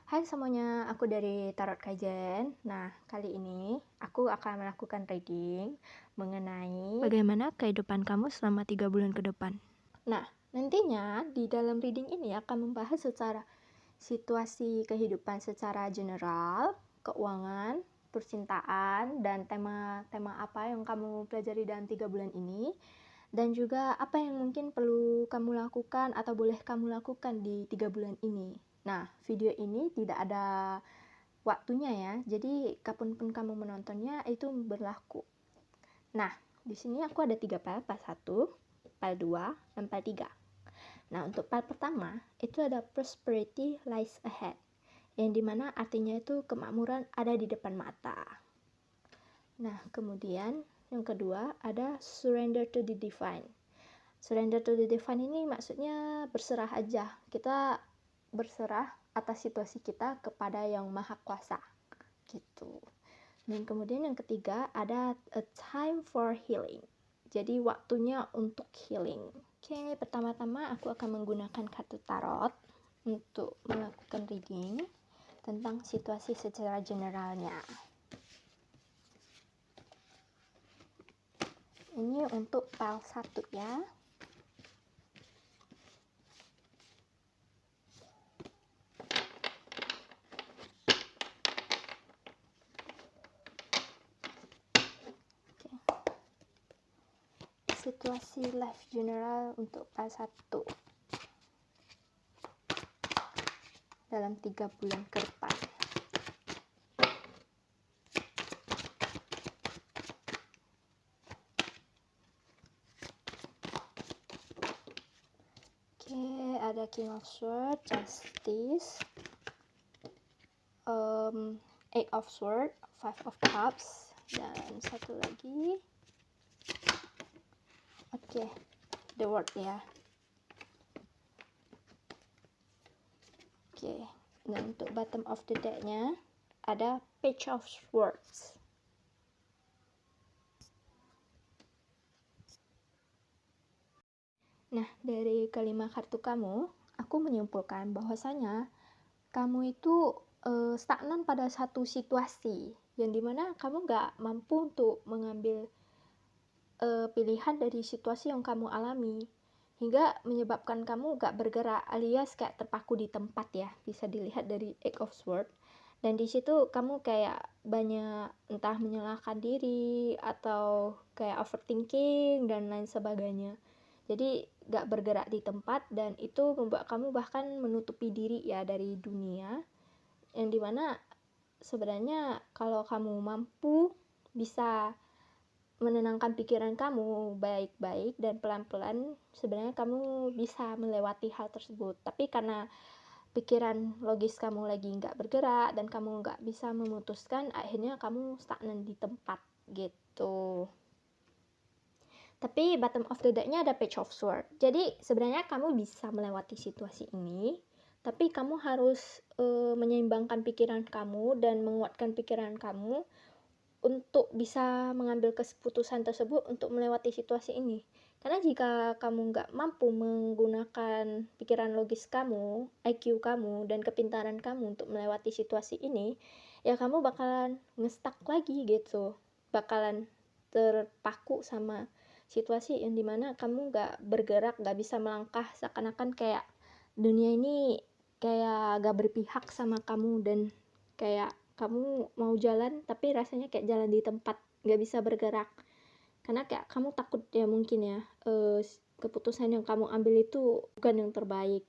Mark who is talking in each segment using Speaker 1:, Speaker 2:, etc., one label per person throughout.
Speaker 1: Hai semuanya, aku dari Tarot Kajen. Nah, kali ini aku akan melakukan reading mengenai
Speaker 2: Bagaimana kehidupan kamu selama 3 bulan ke depan?
Speaker 1: Nah, nantinya di dalam reading ini akan membahas secara situasi kehidupan secara general, keuangan, percintaan, dan tema-tema apa yang kamu pelajari dalam 3 bulan ini, dan juga apa yang mungkin perlu kamu lakukan atau boleh kamu lakukan di 3 bulan ini. Nah, video ini tidak ada waktunya ya, jadi kapanpun kamu menontonnya itu berlaku. Nah, di sini aku ada 3 file, file 1, file 2, dan file 3. Nah, untuk file pertama itu ada prosperity lies ahead, yang dimana artinya itu kemakmuran ada di depan mata. Nah, kemudian yang kedua ada surrender to the divine. Surrender to the divine ini maksudnya berserah aja, kita berserah atas situasi kita kepada yang maha kuasa gitu. Dan kemudian yang ketiga ada a time for healing, jadi waktunya untuk healing. Oke, pertama-tama aku akan menggunakan kartu tarot untuk melakukan reading tentang situasi secara generalnya. Ini untuk file 1 ya. Situasi life general untuk file 1 dalam 3 bulan ke depan. Oke, ada King of Swords, Justice, Eight of Swords, Five of Cups, dan satu lagi The World ya. Dan untuk bottom of the deck-nya ada Page of Swords. Nah, dari kelima kartu kamu, aku menyimpulkan bahwasanya kamu itu stagnan pada satu situasi yang dimana kamu gak mampu untuk mengambil pilihan dari situasi yang kamu alami, hingga menyebabkan kamu gak bergerak alias kayak terpaku di tempat ya, bisa dilihat dari Eight of Swords. Dan di situ kamu kayak banyak entah menyalahkan diri atau kayak overthinking dan lain sebagainya. Jadi gak bergerak di tempat, dan itu membuat kamu bahkan menutupi diri ya dari dunia, yang dimana sebenarnya kalau kamu mampu bisa menenangkan pikiran kamu baik-baik dan pelan-pelan, sebenarnya kamu bisa melewati hal tersebut. Tapi karena pikiran logis kamu lagi nggak bergerak dan kamu nggak bisa memutuskan, akhirnya kamu stagnan di tempat gitu. Tapi bottom of the deck-nya ada Page of Swords. Jadi sebenarnya kamu bisa melewati situasi ini, tapi kamu harus menyeimbangkan pikiran kamu dan menguatkan pikiran kamu untuk bisa mengambil keputusan tersebut untuk melewati situasi ini. Karena jika kamu nggak mampu menggunakan pikiran logis kamu, IQ kamu, dan kepintaran kamu untuk melewati situasi ini, ya kamu bakalan ngestak lagi gitu. Bakalan terpaku sama situasi yang dimana kamu nggak bergerak, nggak bisa melangkah, seakan-akan kayak dunia ini kayak gak berpihak sama kamu, dan kayak kamu mau jalan tapi rasanya kayak jalan di tempat, gak bisa bergerak. Karena kayak kamu takut ya mungkin ya, keputusan yang kamu ambil itu bukan yang terbaik.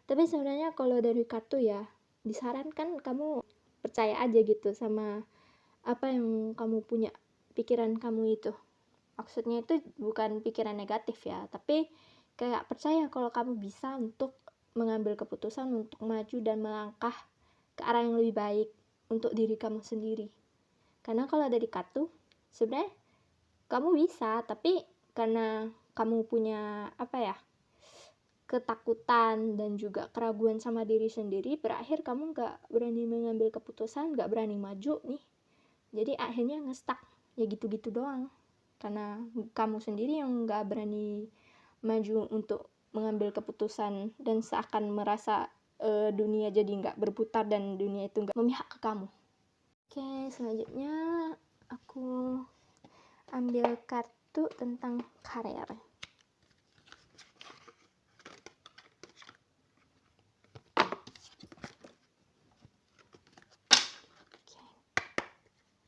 Speaker 1: Tapi sebenarnya kalau dari kartu ya, disarankan kamu percaya aja gitu sama apa yang kamu punya, pikiran kamu itu. Maksudnya itu bukan pikiran negatif ya, tapi kayak percaya kalau kamu bisa untuk mengambil keputusan untuk maju dan melangkah ke arah yang lebih baik untuk diri kamu sendiri. Karena kalau dari kartu, sebenarnya kamu bisa, tapi karena kamu punya ketakutan dan juga keraguan sama diri sendiri, berakhir kamu gak berani mengambil keputusan, gak berani maju nih. Jadi akhirnya ngestak, ya gitu-gitu doang. Karena kamu sendiri yang gak berani maju untuk mengambil keputusan dan seakan merasa dunia jadi nggak berputar dan dunia itu nggak memihak ke kamu. Oke, selanjutnya aku ambil kartu tentang karir. Oke,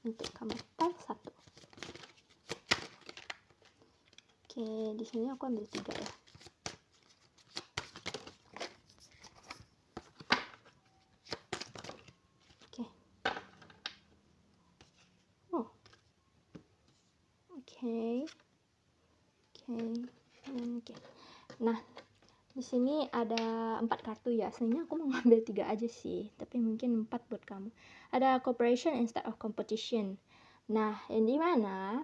Speaker 1: untuk kamu satu. Oke, di sini aku ambil 3 ya. Oke. Oh. Oke. Oke. Nah, di sini ada 4 kartu ya. Sebenarnya aku mau ngambil 3 aja sih, tapi mungkin 4 buat kamu. Ada cooperation instead of competition. Nah, yang dimana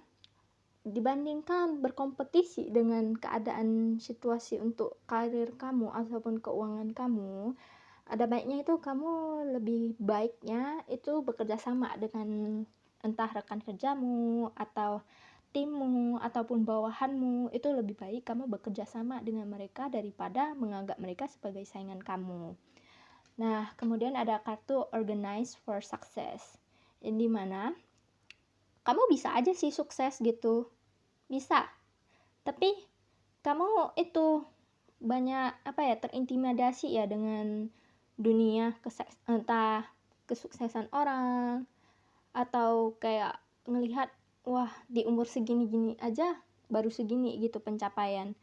Speaker 1: dibandingkan berkompetisi dengan keadaan situasi untuk karir kamu ataupun keuangan kamu, ada baiknya itu kamu lebih baiknya itu bekerja sama dengan entah rekan kerjamu atau timmu ataupun bawahanmu. Itu lebih baik kamu bekerja sama dengan mereka daripada menganggap mereka sebagai saingan kamu. Nah, kemudian ada kartu organize for success, yang dimana kamu bisa aja sih sukses gitu, bisa, tapi kamu itu banyak terintimidasi ya dengan dunia entah kesuksesan orang, atau kayak ngelihat wah di umur segini-gini aja baru segini gitu pencapaian.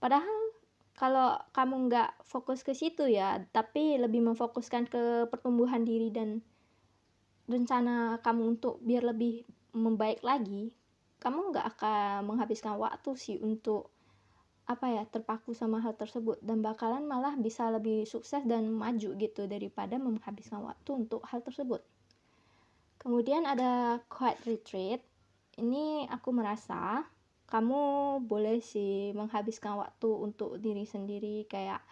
Speaker 1: Padahal kalau kamu nggak fokus ke situ ya, tapi lebih memfokuskan ke pertumbuhan diri dan rencana kamu untuk biar lebih membaik lagi, kamu nggak akan menghabiskan waktu sih untuk terpaku sama hal tersebut, dan bakalan malah bisa lebih sukses dan maju gitu daripada menghabiskan waktu untuk hal tersebut. Kemudian ada quiet retreat. Ini aku merasa kamu boleh sih menghabiskan waktu untuk diri sendiri, kayak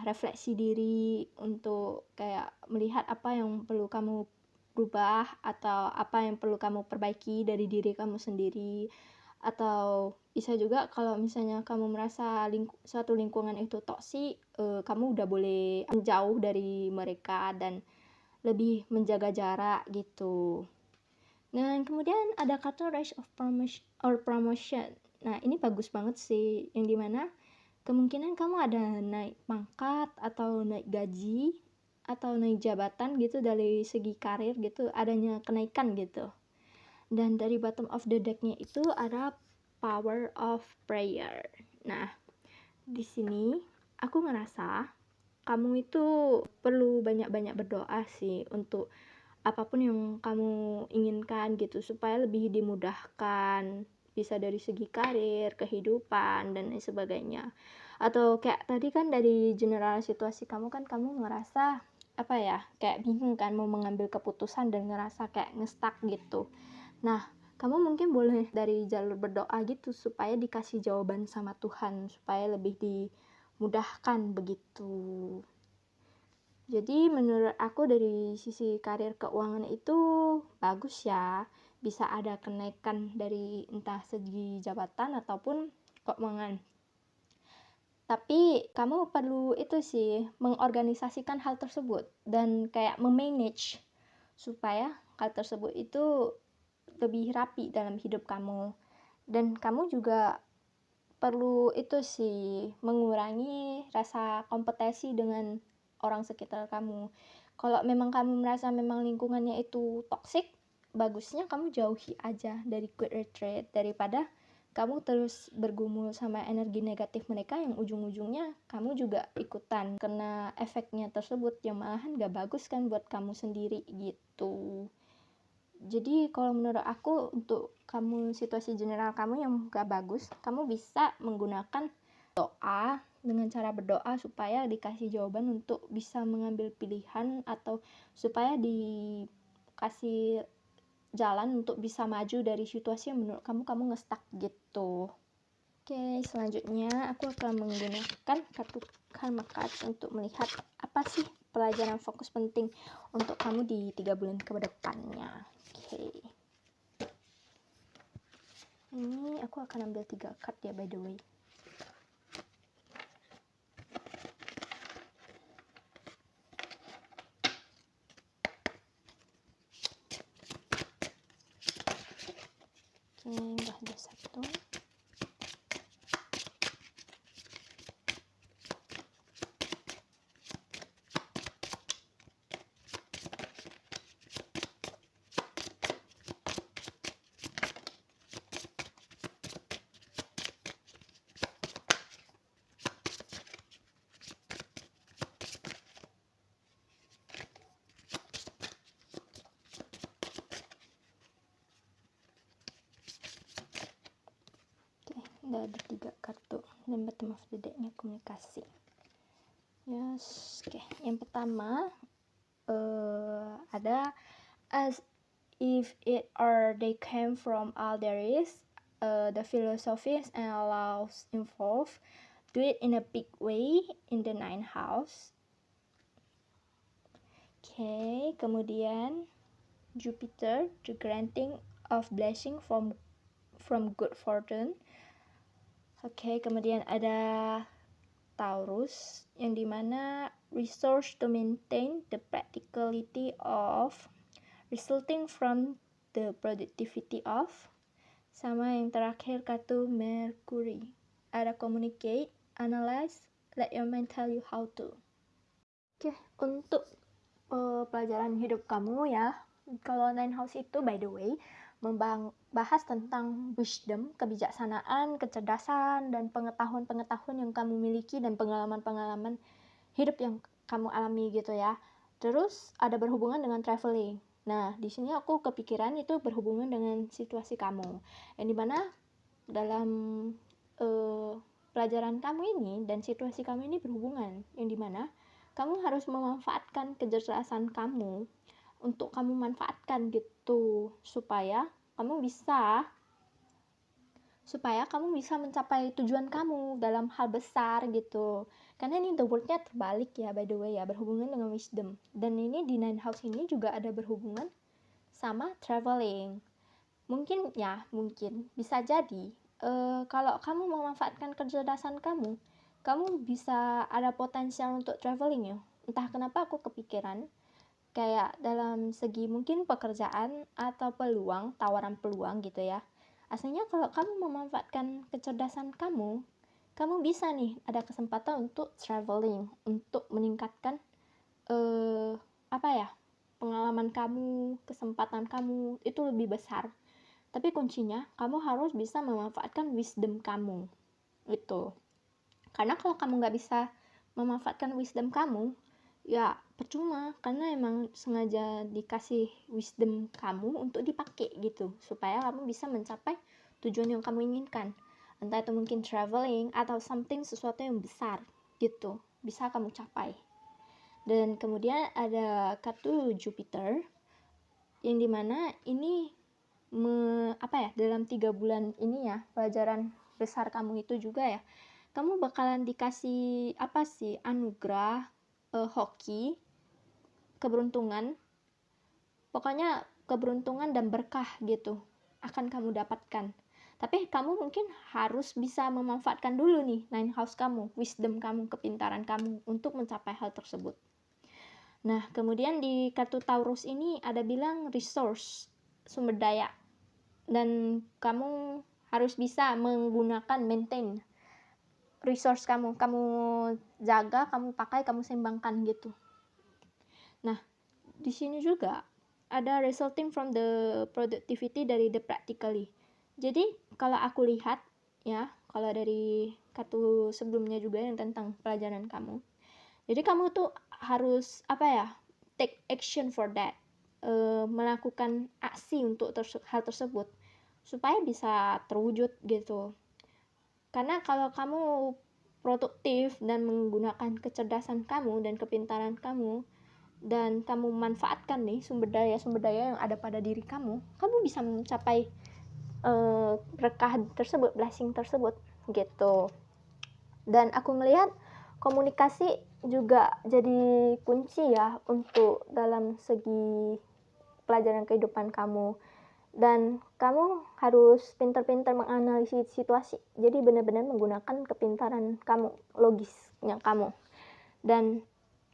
Speaker 1: refleksi diri, untuk kayak melihat apa yang perlu kamu rubah atau apa yang perlu kamu perbaiki dari diri kamu sendiri. Atau bisa juga kalau misalnya kamu merasa suatu lingkungan itu toksik, kamu udah boleh menjauh dari mereka dan lebih menjaga jarak gitu. Nah, kemudian ada kartu rise of promotion. Nah, ini bagus banget sih, yang dimana kemungkinan kamu ada naik pangkat atau naik gaji atau naik jabatan gitu, dari segi karir gitu, adanya kenaikan gitu. Dan dari bottom of the deck-nya itu ada power of prayer. Nah, di sini aku ngerasa kamu itu perlu banyak-banyak berdoa sih untuk apapun yang kamu inginkan gitu, supaya lebih dimudahkan, bisa dari segi karir, kehidupan, dan lain sebagainya. Atau kayak tadi kan dari general situasi kamu kan, kamu ngerasa kayak bingung kan mau mengambil keputusan dan ngerasa kayak ngestak gitu. Nah, kamu mungkin boleh dari jalur berdoa gitu supaya dikasih jawaban sama Tuhan, supaya lebih dimudahkan begitu. Jadi menurut aku dari sisi karir keuangan itu bagus ya, bisa ada kenaikan dari entah segi jabatan ataupun keuangan. Tapi kamu perlu itu sih, mengorganisasikan hal tersebut dan kayak memanage supaya hal tersebut itu lebih rapi dalam hidup kamu. Dan kamu juga perlu itu sih, mengurangi rasa kompetisi dengan orang sekitar kamu. Kalau memang kamu merasa memang lingkungannya itu toksik, bagusnya kamu jauhi aja dari quiet retreat, daripada kamu terus bergumul sama energi negatif mereka yang ujung-ujungnya kamu juga ikutan kena efeknya tersebut, yang malahan gak bagus kan buat kamu sendiri gitu. Jadi kalau menurut aku, untuk kamu situasi general kamu yang gak bagus, kamu bisa menggunakan doa, dengan cara berdoa supaya dikasih jawaban untuk bisa mengambil pilihan, atau supaya dikasih jalan untuk bisa maju dari situasi yang menurut kamu ngestak gitu. Oke, selanjutnya aku akan menggunakan kartu karma cards untuk melihat apa sih pelajaran fokus penting untuk kamu di 3 bulan ke depannya. Oke. Ini aku akan ambil 3 card ya, by the way. ada satu. Ada 3 kartu dan bottom of the deck-nya komunikasi. Yes, oke. Yang pertama ada as if it or they came from all there is, the philosophies and laws involved, do it in a big way in the 9th house. Oke, kemudian Jupiter, the granting of blessing from good fortune. Oke, kemudian ada Taurus, yang dimana resource to maintain the practicality of resulting from the productivity of. Sama yang terakhir kartu Mercury, ada communicate, analyze, let your mind tell you how to. Oke, untuk pelajaran hidup kamu ya, kalau 9 house itu by the way membahas tentang wisdom, kebijaksanaan, kecerdasan, dan pengetahuan-pengetahuan yang kamu miliki dan pengalaman-pengalaman hidup yang kamu alami gitu ya. Terus ada berhubungan dengan traveling. Nah, di sini aku kepikiran itu berhubungan dengan situasi kamu. Yang dimana dalam pelajaran kamu ini dan situasi kamu ini berhubungan. Yang dimana kamu harus memanfaatkan kecerdasan kamu untuk kamu manfaatkan gitu supaya kamu bisa mencapai tujuan kamu dalam hal besar gitu. Karena ini the word-nya terbalik ya, by the way ya, berhubungan dengan wisdom. Dan ini di 9 house ini juga ada berhubungan sama traveling. Mungkin bisa jadi kalau kamu memanfaatkan kecerdasan kamu bisa ada potensial untuk traveling ya. Entah kenapa aku kepikiran kayak dalam segi mungkin pekerjaan atau tawaran peluang gitu ya. Aslinya kalau kamu memanfaatkan kecerdasan kamu bisa nih ada kesempatan untuk traveling, untuk meningkatkan pengalaman kamu, kesempatan kamu itu lebih besar. Tapi kuncinya kamu harus bisa memanfaatkan wisdom kamu. Itu. Karena kalau kamu nggak bisa memanfaatkan wisdom kamu, ya percuma, karena emang sengaja dikasih wisdom kamu untuk dipakai gitu, supaya kamu bisa mencapai tujuan yang kamu inginkan. Entah itu mungkin traveling atau sesuatu yang besar gitu, bisa kamu capai. Dan kemudian ada kartu Jupiter, yang dimana ini dalam 3 bulan ini ya, pelajaran besar kamu itu juga ya, kamu bakalan dikasih anugerah, hoki, keberuntungan, pokoknya keberuntungan dan berkah gitu akan kamu dapatkan. Tapi kamu mungkin harus bisa memanfaatkan dulu nih 9 house kamu, wisdom kamu, kepintaran kamu untuk mencapai hal tersebut. Nah, kemudian di kartu Taurus ini ada bilang resource, sumber daya, dan kamu harus bisa maintain resource kamu jaga, kamu pakai, kamu seimbangkan gitu. Nah, di sini juga ada resulting from the productivity dari the practically. Jadi kalau aku lihat ya, kalau dari kartu sebelumnya juga yang tentang pelajaran kamu, jadi kamu tuh harus take action for that, melakukan aksi untuk hal tersebut supaya bisa terwujud gitu. Karena kalau kamu produktif dan menggunakan kecerdasan kamu dan kepintaran kamu, dan kamu manfaatkan nih sumber daya yang ada pada diri kamu bisa mencapai berkah tersebut, blessing tersebut gitu. Dan aku melihat komunikasi juga jadi kunci ya untuk dalam segi pelajaran kehidupan kamu. Dan kamu harus pintar-pintar menganalisis situasi. Jadi benar-benar menggunakan kepintaran kamu, logisnya kamu. Dan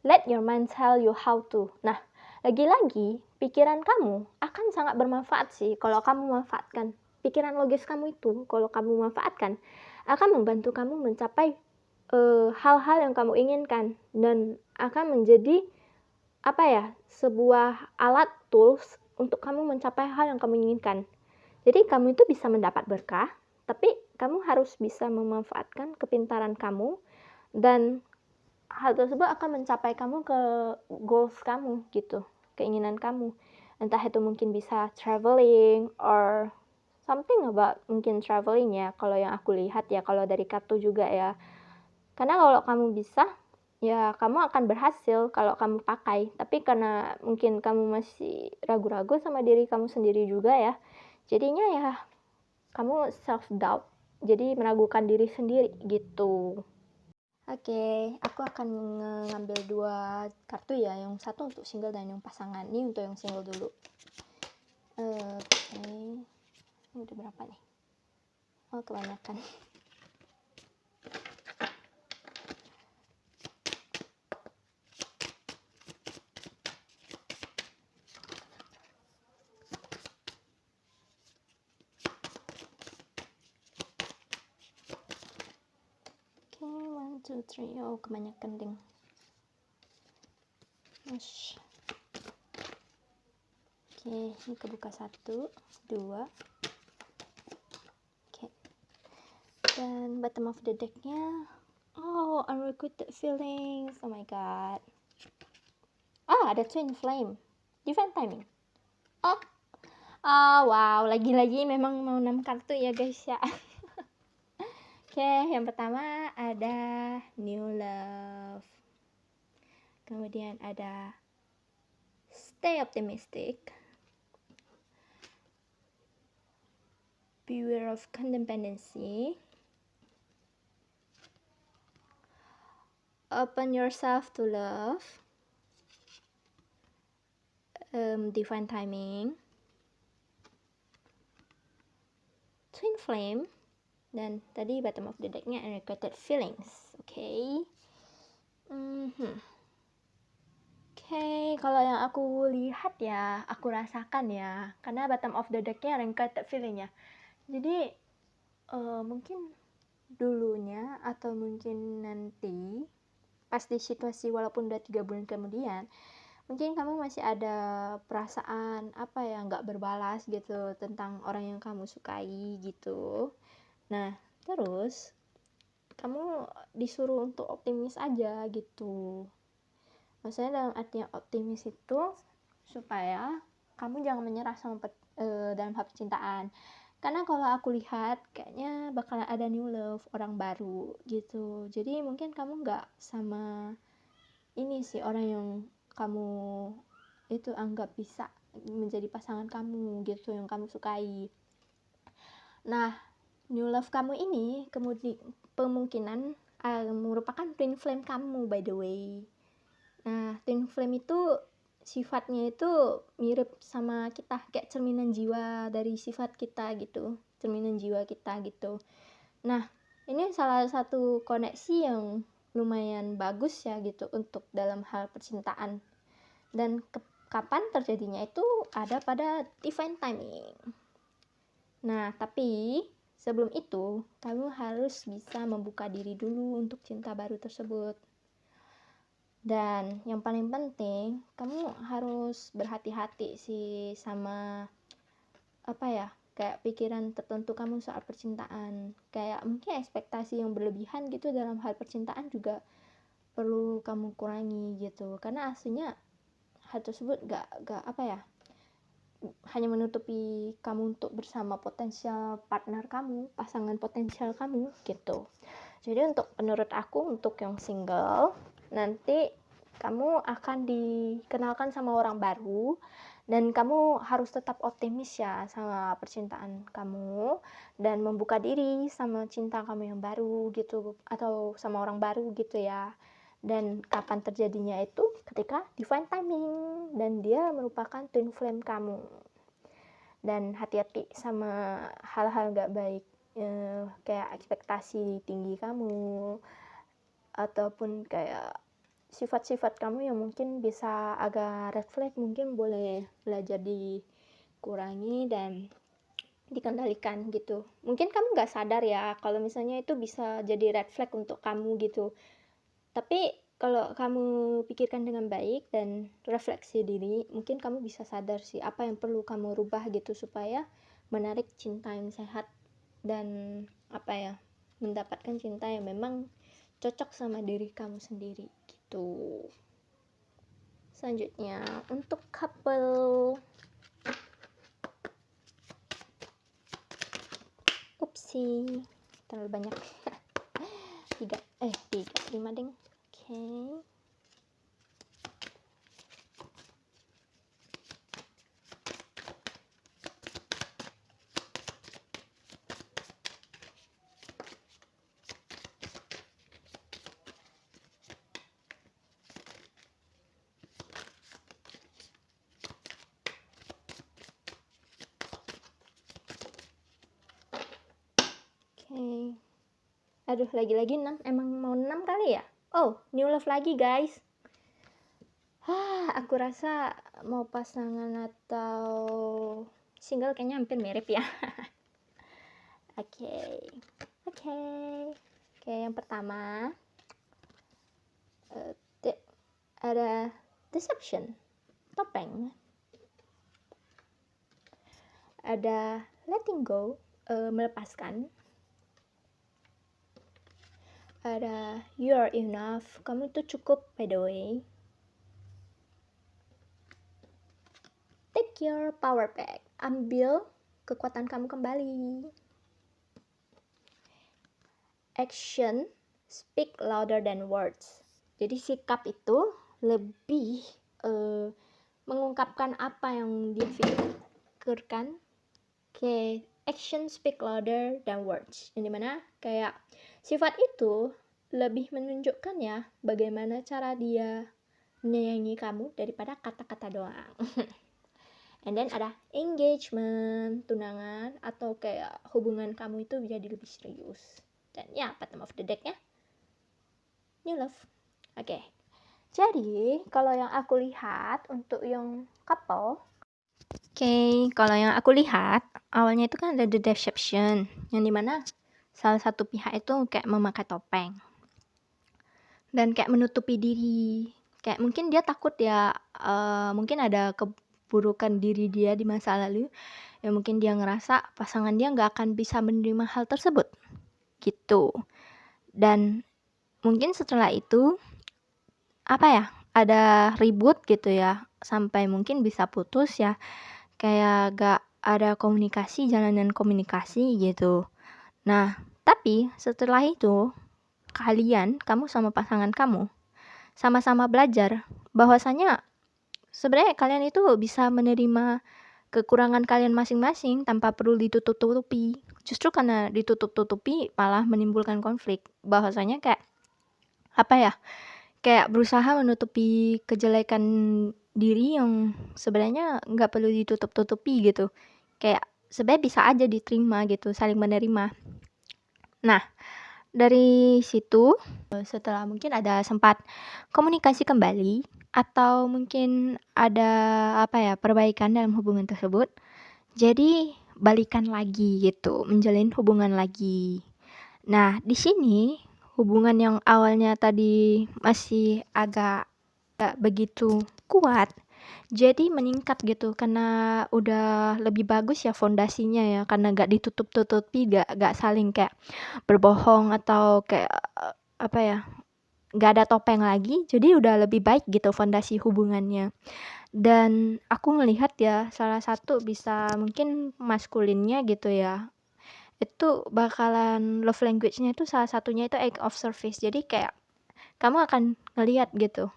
Speaker 1: let your mind tell you how to. Nah, lagi-lagi pikiran kamu akan sangat bermanfaat sih kalau kamu memanfaatkan pikiran logis kamu itu, kalau kamu manfaatkan, akan membantu kamu mencapai hal-hal yang kamu inginkan dan akan menjadi sebuah alat tools untuk kamu mencapai hal yang kamu inginkan. Jadi kamu itu bisa mendapat berkah, tapi kamu harus bisa memanfaatkan kepintaran kamu dan hal tersebut akan mencapai kamu ke goals kamu gitu, keinginan kamu. Entah itu mungkin bisa traveling or something about mungkin traveling ya, kalau yang aku lihat ya, kalau dari kartu juga ya. Karena kalau kamu bisa, ya kamu akan berhasil kalau kamu pakai. Tapi karena mungkin kamu masih ragu-ragu sama diri kamu sendiri juga ya, jadinya ya kamu self-doubt. Jadi meragukan diri sendiri gitu. Oke, aku akan mengambil 2 kartu ya, yang satu untuk single dan yang pasangan. Ini untuk yang single dulu. Oke, ini udah berapa nih? Oh, kebanyakan. Oke, 1, 2, 3. Oh, kebanyakan ding. Oke, ini kebuka 1, 2. Oke. Dan bottom of the deck-nya, oh, unrequited feelings. Oh my god. Ada twin flame. Divine timing. Oh, wow, lagi-lagi memang mau 6 kartu ya guys ya. Oke, yang pertama ada new love. Kemudian ada stay optimistic. Beware of codependency. Open yourself to love. Divine timing. Twin flame. Dan tadi bottom of the deck-nya unrequited feelings. Oke. Oke, kalau yang aku lihat ya, aku rasakan ya, karena bottom of the deck-nya unrequited feeling ya. Jadi mungkin dulunya atau mungkin nanti pas di situasi walaupun udah 3 bulan kemudian, mungkin kamu masih ada perasaan nggak berbalas gitu tentang orang yang kamu sukai gitu. Nah, terus kamu disuruh untuk optimis aja gitu. Maksudnya dalam artinya optimis itu supaya kamu jangan menyerah sama dalam hal percintaan. Karena kalau aku lihat kayaknya bakalan ada new love, orang baru gitu. Jadi mungkin kamu nggak sama ini sih orang yang kamu itu anggap bisa menjadi pasangan kamu gitu, yang kamu sukai. Nah, new love kamu ini kemudian kemungkinan merupakan twin flame kamu by the way. Nah, twin flame itu sifatnya itu mirip sama kita, kayak cerminan jiwa dari sifat kita gitu, cerminan jiwa kita gitu. Nah, ini salah satu koneksi yang lumayan bagus ya gitu untuk dalam hal percintaan. Dan kapan terjadinya itu ada pada divine timing. Nah, tapi sebelum itu, kamu harus bisa membuka diri dulu untuk cinta baru tersebut. Dan yang paling penting, kamu harus berhati-hati sih sama kayak pikiran tertentu kamu soal percintaan. Kayak mungkin ekspektasi yang berlebihan gitu dalam hal percintaan juga perlu kamu kurangi gitu. Karena aslinya hal tersebut gak hanya menutupi kamu untuk bersama potensial partner kamu, pasangan potensial kamu gitu. Jadi menurut aku untuk yang single, nanti kamu akan dikenalkan sama orang baru dan kamu harus tetap optimis ya sama percintaan kamu dan membuka diri sama cinta kamu yang baru gitu atau sama orang baru gitu ya. Dan kapan terjadinya itu ketika divine timing dan dia merupakan twin flame kamu. Dan hati-hati sama hal-hal gak baik, kayak ekspektasi tinggi kamu ataupun kayak sifat-sifat kamu yang mungkin bisa agak red flag, mungkin boleh belajar dikurangi dan dikendalikan gitu. Mungkin kamu nggak sadar ya kalau misalnya itu bisa jadi red flag untuk kamu gitu. Tapi kalau kamu pikirkan dengan baik dan refleksi diri, mungkin kamu bisa sadar sih apa yang perlu kamu rubah gitu supaya menarik cinta yang sehat dan mendapatkan cinta yang memang cocok sama diri kamu sendiri gitu. Selanjutnya untuk couple, upsi terlalu banyak. 5 ding. Oke. Aduh, lagi-lagi 6. Emang mau 6 kali ya? Oh, new love lagi guys. Aku rasa mau pasangan atau single kayaknya hampir mirip ya. Oke, yang pertama ada deception, topeng. Ada letting go, melepaskan. Ada you're enough, kamu tuh cukup by the way. Take your power back, ambil kekuatan kamu kembali. Action speak louder than words. Jadi sikap itu lebih mengungkapkan apa yang dia pikirkan. Action speak louder than words. Yang dimana kayak sifat itu lebih menunjukkan ya bagaimana cara dia menyayangi kamu daripada kata-kata doang. And then ada engagement, tunangan, atau kayak hubungan kamu itu jadi lebih serius. Dan ya, bottom of the deck ya, new love. Oke. Jadi, kalau yang aku lihat untuk yang couple, kalau yang aku lihat, awalnya itu kan ada the deception, yang dimana salah satu pihak itu kayak memakai topeng. Dan kayak menutupi diri. Kayak mungkin dia takut ya, mungkin ada keburukan diri dia di masa lalu, ya mungkin dia ngerasa pasangan dia nggak akan bisa menerima hal tersebut. Gitu. Dan mungkin setelah itu, ada ribut gitu ya, sampai mungkin bisa putus ya, kayak gak ada komunikasi, jalanan komunikasi gitu. Nah, tapi setelah itu, kamu sama pasangan kamu, sama-sama belajar bahwasanya sebenarnya kalian itu bisa menerima kekurangan kalian masing-masing tanpa perlu ditutup-tutupi. Justru karena ditutup-tutupi malah menimbulkan konflik. Bahwasanya kayak berusaha menutupi kejelekan diri yang sebenarnya nggak perlu ditutup-tutupi gitu. Kayak sebenarnya bisa aja diterima gitu, saling menerima. Nah, dari situ setelah mungkin ada sempat komunikasi kembali atau mungkin ada perbaikan dalam hubungan tersebut, jadi balikan lagi gitu, menjalin hubungan lagi. Nah, di sini hubungan yang awalnya tadi masih agak gak begitu kuat, jadi meningkat gitu karena udah lebih bagus ya fondasinya ya, karena gak ditutup-tutupi, gak saling kayak berbohong atau kayak gak ada topeng lagi, jadi udah lebih baik gitu fondasi hubungannya. Dan aku ngelihat ya salah satu bisa mungkin maskulinnya gitu ya, itu bakalan love language-nya itu salah satunya itu act of service. Jadi kayak kamu akan ngelihat gitu,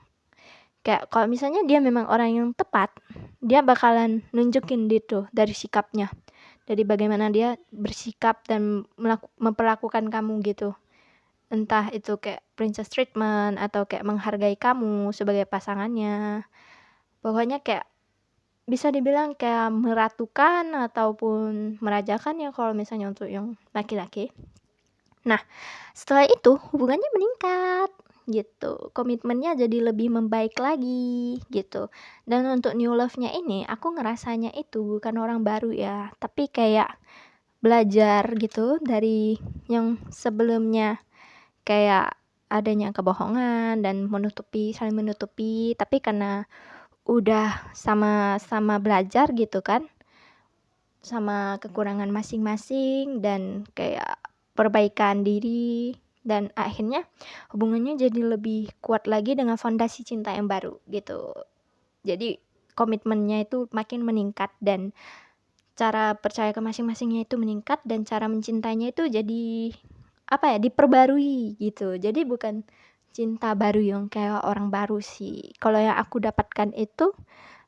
Speaker 1: kayak kalau misalnya dia memang orang yang tepat, dia bakalan nunjukin gitu dari sikapnya, dari bagaimana dia bersikap dan memperlakukan kamu gitu. Entah itu kayak princess treatment atau kayak menghargai kamu sebagai pasangannya. Pokoknya kayak bisa dibilang kayak meratukan ataupun merajakan ya kalau misalnya untuk yang laki-laki. Nah, setelah itu hubungannya meningkat. gitu. Komitmennya jadi lebih membaik lagi gitu. Dan untuk new love-nya ini aku ngerasanya itu bukan orang baru ya, tapi kayak belajar gitu dari yang sebelumnya, kayak adanya kebohongan dan saling menutupi, tapi karena udah sama-sama belajar gitu kan, sama kekurangan masing-masing dan kayak perbaikan diri, dan akhirnya hubungannya jadi lebih kuat lagi dengan fondasi cinta yang baru gitu. Jadi komitmennya itu makin meningkat dan cara percaya ke masing-masingnya itu meningkat, dan cara mencintainya itu jadi diperbarui gitu. Jadi bukan cinta baru yang kayak orang baru sih. Kalau yang aku dapatkan itu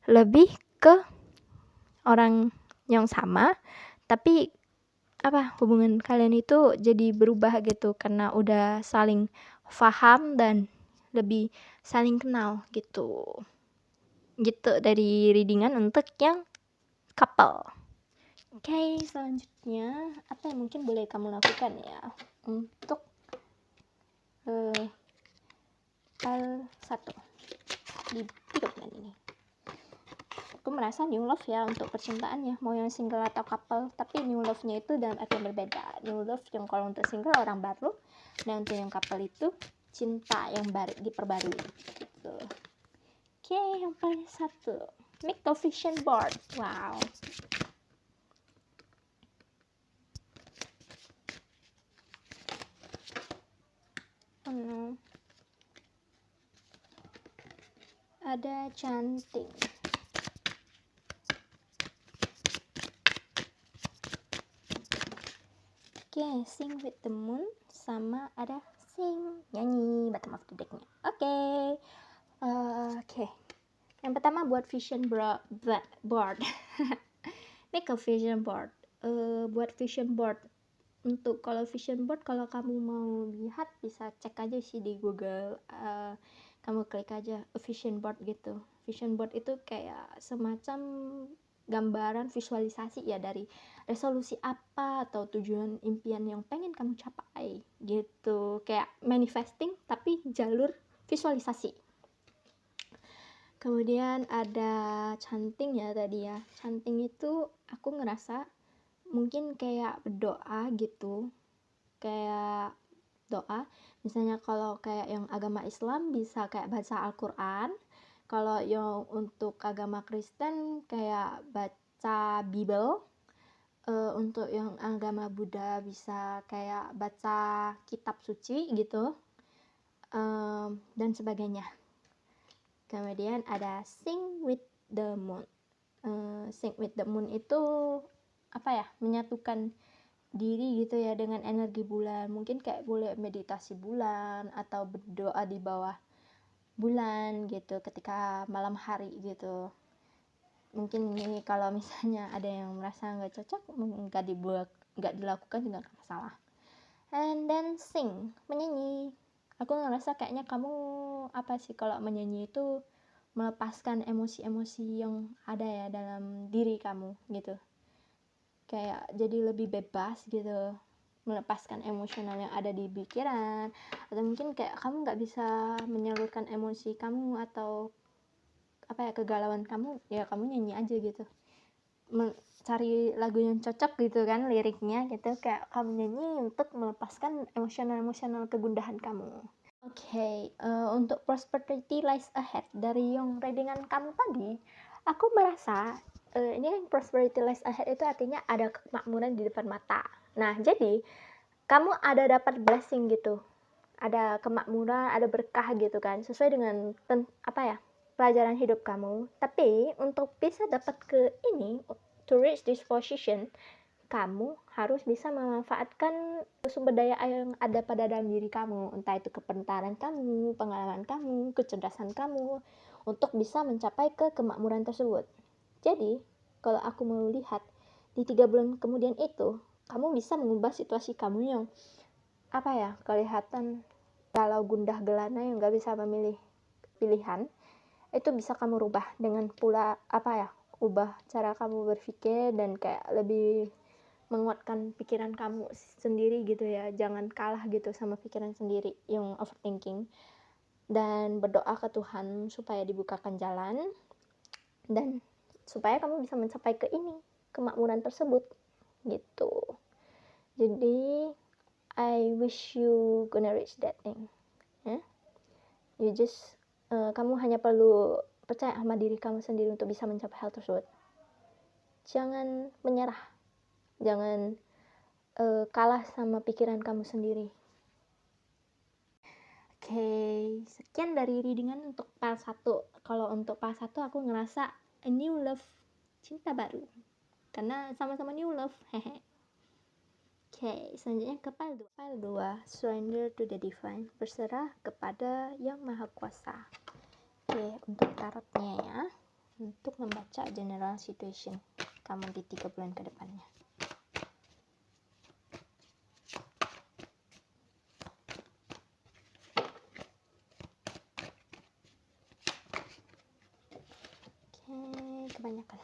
Speaker 1: lebih ke orang yang sama, tapi hubungan kalian itu jadi berubah gitu karena udah saling paham dan lebih saling kenal gitu. Gitu dari readingan untuk yang couple. Oke, selanjutnya apa yang mungkin boleh kamu lakukan ya untuk hal satu di hidupnya ini. Aku merasa new love ya untuk percintaan ya, mau yang single atau couple, tapi new love-nya itu dalam arti yang berbeda. New love yang kalau untuk single orang baru, dan untuk yang couple itu cinta yang baru diperbarui gitu. Oke, yang paling satu, make a vision board. Wow. Oh no. Ada cantik. Oke, sing with the moon sama ada sing, nyanyi bottom of the deck-nya. Oke. Yang pertama buat vision board. Make a vision board. Buat vision board. Untuk kalau vision board, kalau kamu mau lihat bisa cek aja sih di Google. Kamu klik aja vision board gitu. Vision board itu kayak semacam gambaran visualisasi ya dari resolusi apa atau tujuan impian yang pengen kamu capai gitu, kayak manifesting tapi jalur visualisasi. Kemudian ada chanting ya tadi ya. Chanting itu aku ngerasa mungkin kayak berdoa gitu, kayak doa. Misalnya kalau kayak yang agama Islam bisa kayak baca Al-Quran, kalau yang untuk agama Kristen kayak baca Bible, untuk yang agama Buddha bisa kayak baca kitab suci gitu, dan sebagainya. Kemudian ada sing with the moon. Sing with the moon itu menyatukan diri gitu ya dengan energi bulan. Mungkin kayak boleh meditasi bulan atau berdoa di bawah bulan gitu ketika malam hari gitu. Mungkin ini kalau misalnya ada yang merasa nggak cocok, nggak dilakukan juga nggak masalah. And then sing, menyanyi. Aku ngerasa kayaknya kamu kalau menyanyi itu melepaskan emosi-emosi yang ada ya dalam diri kamu gitu, kayak jadi lebih bebas gitu, melepaskan emosional yang ada di pikiran, atau mungkin kayak kamu nggak bisa menyalurkan emosi kamu atau kegalauan kamu, ya kamu nyanyi aja gitu, cari lagu yang cocok gitu kan liriknya gitu, kayak kamu nyanyi untuk melepaskan emosional kegundahan kamu. Oke, untuk prosperity lies ahead dari yang readingan kamu tadi, aku merasa ini kan prosperity lies ahead itu artinya ada kemakmuran di depan mata. Nah, jadi kamu ada dapat blessing gitu, ada kemakmuran, ada berkah gitu kan, sesuai dengan pelajaran hidup kamu. Tapi untuk bisa dapat ke ini, to reach this position, kamu harus bisa memanfaatkan sumber daya yang ada pada dalam diri kamu, entah itu kepintaran kamu, pengalaman kamu, kecerdasan kamu, untuk bisa mencapai ke kemakmuran tersebut. Jadi, kalau aku mau lihat di 3 bulan kemudian itu, kamu bisa mengubah situasi kamu yang kelihatan galau gundah gelana, yang gak bisa memilih pilihan, itu bisa kamu rubah dengan pula ubah cara kamu berpikir dan kayak lebih menguatkan pikiran kamu sendiri gitu ya, jangan kalah gitu sama pikiran sendiri yang overthinking. dan berdoa ke Tuhan supaya dibukakan jalan dan supaya kamu bisa mencapai kemakmuran tersebut gitu. Jadi I wish you gonna reach that thing. You just kamu hanya perlu percaya sama diri kamu sendiri untuk bisa mencapai hal tersebut. Jangan menyerah, jangan kalah sama pikiran kamu sendiri. Oke, sekian dari readingan untuk part 1. Kalau untuk part 1 aku ngerasa a new love, cinta baru. Karena sama-sama new love. Oke, selanjutnya ke part 2. Part 2, surrender to the divine. Berserah kepada Yang Maha Kuasa. Oke, untuk tarotnya ya. Untuk membaca general situation kamu di 3 bulan ke depannya. Kebanyakan.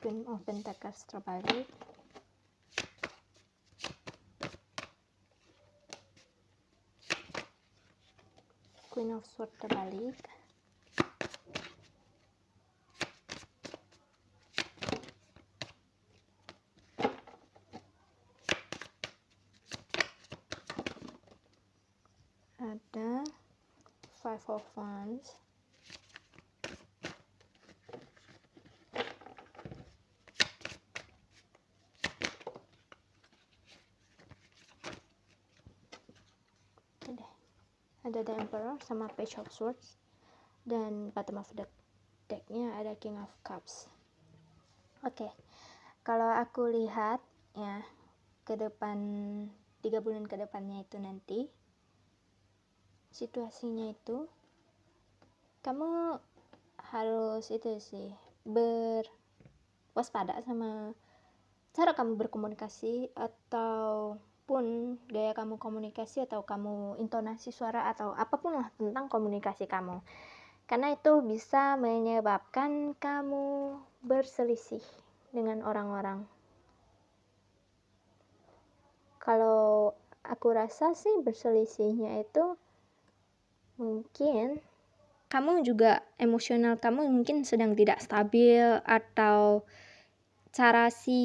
Speaker 1: Queen of Pentacles terbalik. Queen of Swords terbalik. Ada Five of Wands. Ada The Emperor sama Page of Swords, dan bottom of the decknya ada King of Cups. Oke, kalau aku lihat ya ke depan 3 bulan ke depannya itu nanti situasinya itu kamu harus itu sih berwaspada sama cara kamu berkomunikasi ataupun gaya kamu komunikasi atau kamu intonasi suara atau apapun lah tentang komunikasi kamu, karena itu bisa menyebabkan kamu berselisih dengan orang-orang. Kalau aku rasa sih berselisihnya itu mungkin kamu juga emosional kamu mungkin sedang tidak stabil, atau cara si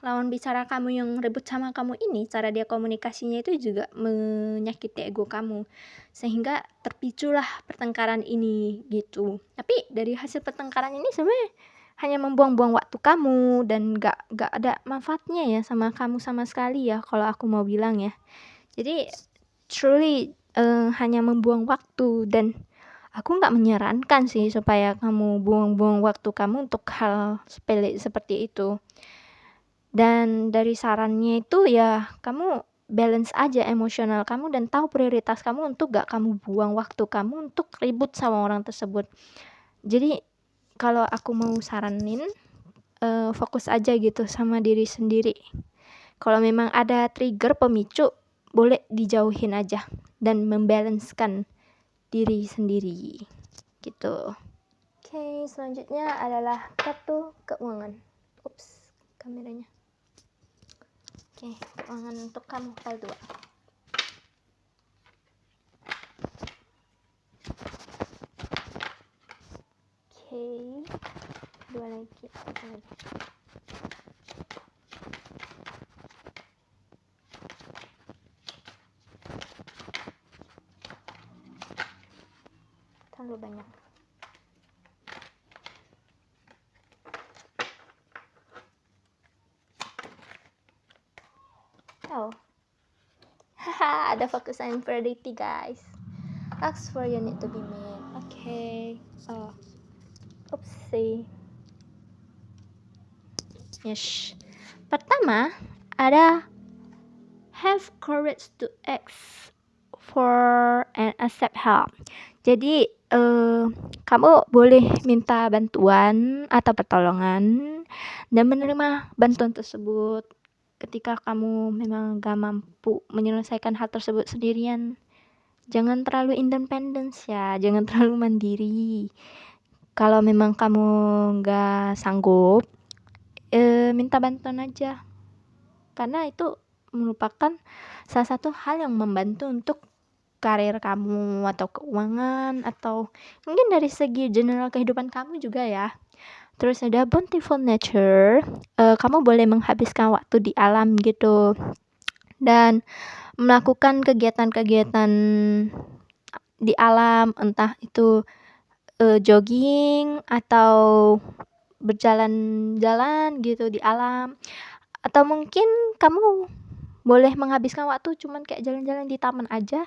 Speaker 1: lawan bicara kamu yang ribut sama kamu ini, cara dia komunikasinya itu juga menyakiti ego kamu, sehingga terpiculah pertengkaran ini gitu. Tapi dari hasil pertengkaran ini sebenarnya hanya membuang-buang waktu kamu dan gak ada manfaatnya ya sama kamu sama sekali ya kalau aku mau bilang ya. Jadi truly hanya membuang waktu, dan aku nggak menyarankan sih supaya kamu buang-buang waktu kamu untuk hal sepele seperti itu. Dan dari sarannya itu ya kamu balance aja emosional kamu dan tahu prioritas kamu untuk gak kamu buang waktu kamu untuk ribut sama orang tersebut. Jadi kalau aku mau saranin fokus aja gitu sama diri sendiri. Kalau memang ada trigger pemicu boleh dijauhin aja dan membalancekan diri sendiri gitu. Oke, selanjutnya adalah kartu keuangan. Ups, kameranya. Oke, keuangan untuk kamu part 2. Oke, dua lagi, satu lagi. Terlalu banyak. Oh, haha, ada focus and priority guys. Ask for your need to be met. Okay. Oh, oopsie. Yes. Pertama ada have courage to ask for and accept help. Jadi kamu boleh minta bantuan atau pertolongan dan menerima bantuan tersebut ketika kamu memang gak mampu menyelesaikan hal tersebut sendirian. Jangan terlalu independen ya, jangan terlalu mandiri.
Speaker 2: Kalau memang kamu nggak sanggup, minta bantuan aja. Karena itu merupakan salah satu hal yang membantu untuk karir kamu atau keuangan atau mungkin dari segi general kehidupan kamu juga ya. Terus ada bountiful nature, kamu boleh menghabiskan waktu di alam gitu dan melakukan kegiatan-kegiatan di alam, entah itu jogging atau berjalan-jalan gitu di alam, atau mungkin kamu boleh menghabiskan waktu cuman kayak jalan-jalan di taman aja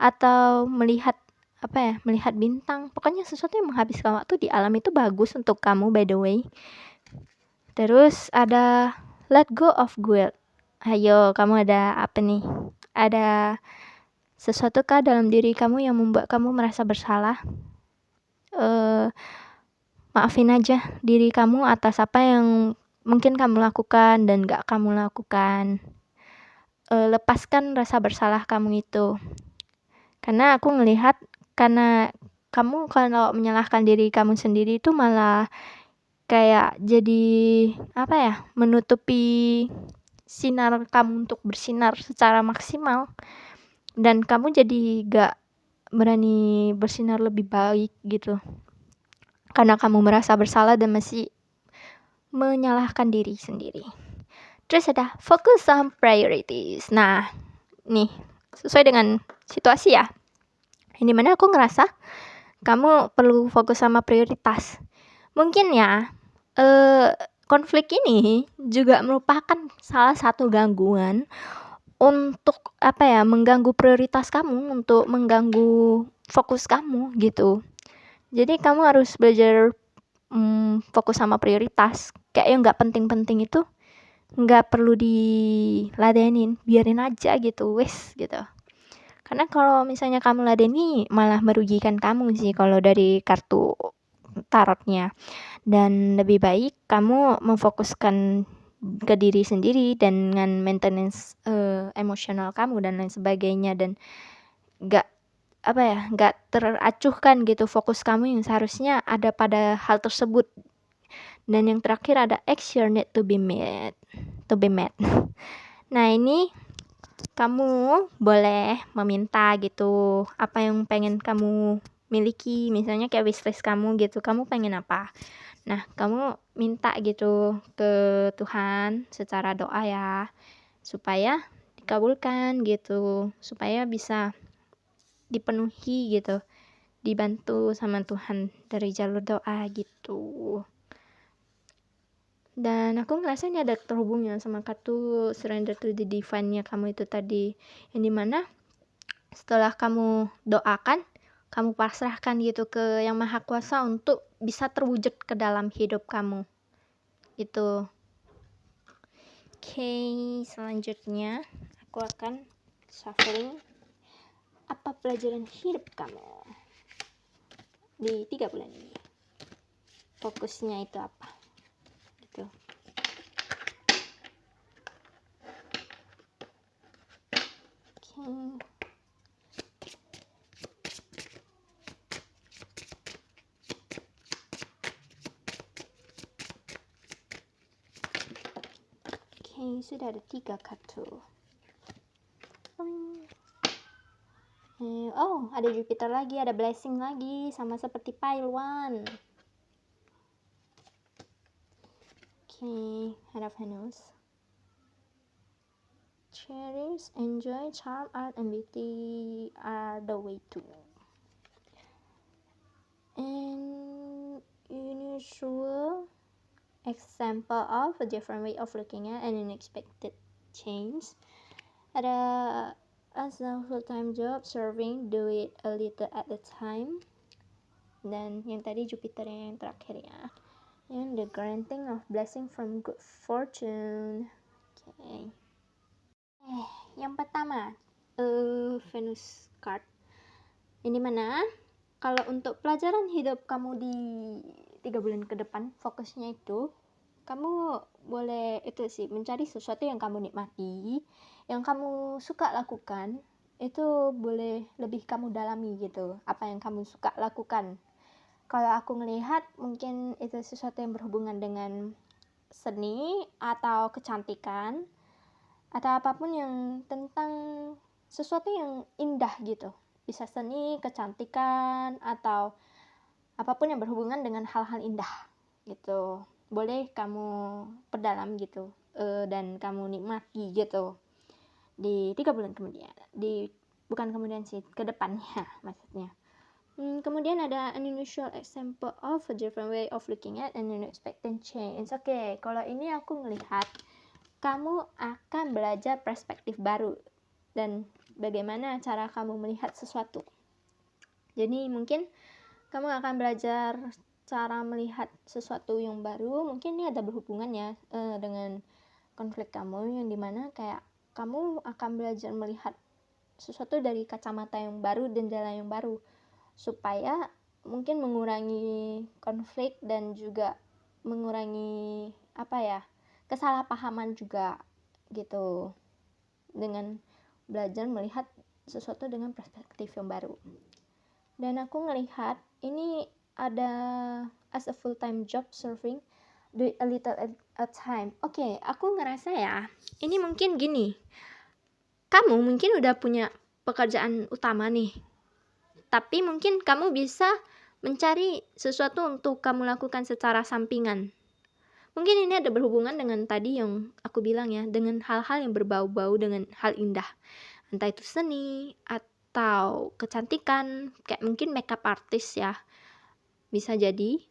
Speaker 2: atau melihat melihat bintang. Pokoknya sesuatu yang menghabiskan waktu di alam itu bagus untuk kamu, by the way. Terus ada let go of guilt. Ayo, kamu ada apa nih? Ada sesuatu kah dalam diri kamu yang membuat kamu merasa bersalah? Maafin aja diri kamu atas apa yang mungkin kamu lakukan dan gak kamu lakukan. Lepaskan rasa bersalah kamu itu. Karena aku ngelihat karena kamu kalau menyalahkan diri kamu sendiri itu malah kayak jadi menutupi sinar kamu untuk bersinar secara maksimal dan kamu jadi gak berani bersinar lebih baik gitu karena kamu merasa bersalah dan masih menyalahkan diri sendiri. Terus ada focus on priorities. Nah, nih sesuai dengan situasi ya. Ini mana aku ngerasa kamu perlu fokus sama prioritas. Mungkin ya, konflik ini juga merupakan salah satu gangguan untuk mengganggu prioritas kamu, untuk mengganggu fokus kamu gitu. Jadi kamu harus belajar fokus sama prioritas. Kayak yang nggak penting-penting itu nggak perlu diladenin, biarin aja gitu, wes gitu. Karena kalau misalnya kamu ladeni malah merugikan kamu sih kalau dari kartu tarotnya. Dan lebih baik kamu memfokuskan ke diri sendiri dengan maintenance emosional kamu dan lain sebagainya dan nggak teracuhkan gitu fokus kamu yang seharusnya ada pada hal tersebut. Dan yang terakhir ada action need to be met. Nah, ini kamu boleh meminta gitu apa yang pengen kamu miliki, misalnya kayak wishlist kamu gitu, kamu pengen apa. Nah, kamu minta gitu ke Tuhan secara doa ya, supaya dikabulkan gitu, supaya bisa dipenuhi gitu, dibantu sama Tuhan dari jalur doa gitu. Dan aku ngerasa ini ada terhubungnya sama kartu surrender to the divine-nya kamu itu tadi, yang dimana setelah kamu doakan, kamu pasrahkan gitu ke yang maha kuasa untuk bisa terwujud ke dalam hidup kamu itu. Oke, selanjutnya aku akan shuffling apa pelajaran hidup kamu di 3 bulan ini, fokusnya itu apa gitu. Oke, sudah ada 3 kartu. Oh, ada Jupiter lagi, ada blessing lagi, sama seperti pile 1. Oke, ada Venus. Cherish, enjoy, charm, art, and beauty are the way to. And unusual example of a different way of looking at an unexpected change. Ada as a full-time job serving, do it a little at a time. Dan yang tadi Jupiter yang terakhir ya, and the granting of blessing from good fortune. Okay. Yang pertama Venus card, ini mana kalau untuk pelajaran hidup kamu di 3 bulan ke depan, fokusnya itu kamu boleh itu sih mencari sesuatu yang kamu nikmati, yang kamu suka lakukan, itu boleh lebih kamu dalami gitu, apa yang kamu suka lakukan.
Speaker 1: Kalau aku ngelihat mungkin itu sesuatu yang berhubungan dengan seni atau kecantikan atau apapun yang tentang sesuatu yang indah gitu. Bisa seni, kecantikan, atau apapun yang berhubungan dengan hal-hal indah gitu. Boleh kamu perdalam gitu, dan kamu nikmati gitu di 3 bulan kemudian. Bukan kemudian sih, ke depannya maksudnya. Kemudian ada an unusual example of a different way of looking at an unexpected change. Oke, kalau ini aku melihat kamu akan belajar perspektif baru dan bagaimana cara kamu melihat sesuatu. Jadi mungkin kamu akan belajar cara melihat sesuatu yang baru. Mungkin ini ada berhubungannya dengan konflik kamu, yang dimana kayak kamu akan belajar melihat sesuatu dari kacamata yang baru dan jalan yang baru, supaya mungkin mengurangi konflik dan juga mengurangi kesalahpahaman juga gitu, dengan belajar melihat sesuatu dengan perspektif yang baru. Dan aku ngelihat ini ada as a full time job serving, do it a little at a time. Oke, aku ngerasa ya, ini mungkin gini, kamu mungkin udah punya pekerjaan utama nih, tapi mungkin kamu bisa mencari sesuatu untuk kamu lakukan secara sampingan. Mungkin ini ada berhubungan dengan tadi yang aku bilang ya, dengan hal-hal yang berbau-bau dengan hal indah. Entah itu seni atau kecantikan, kayak mungkin makeup artist ya. Bisa jadi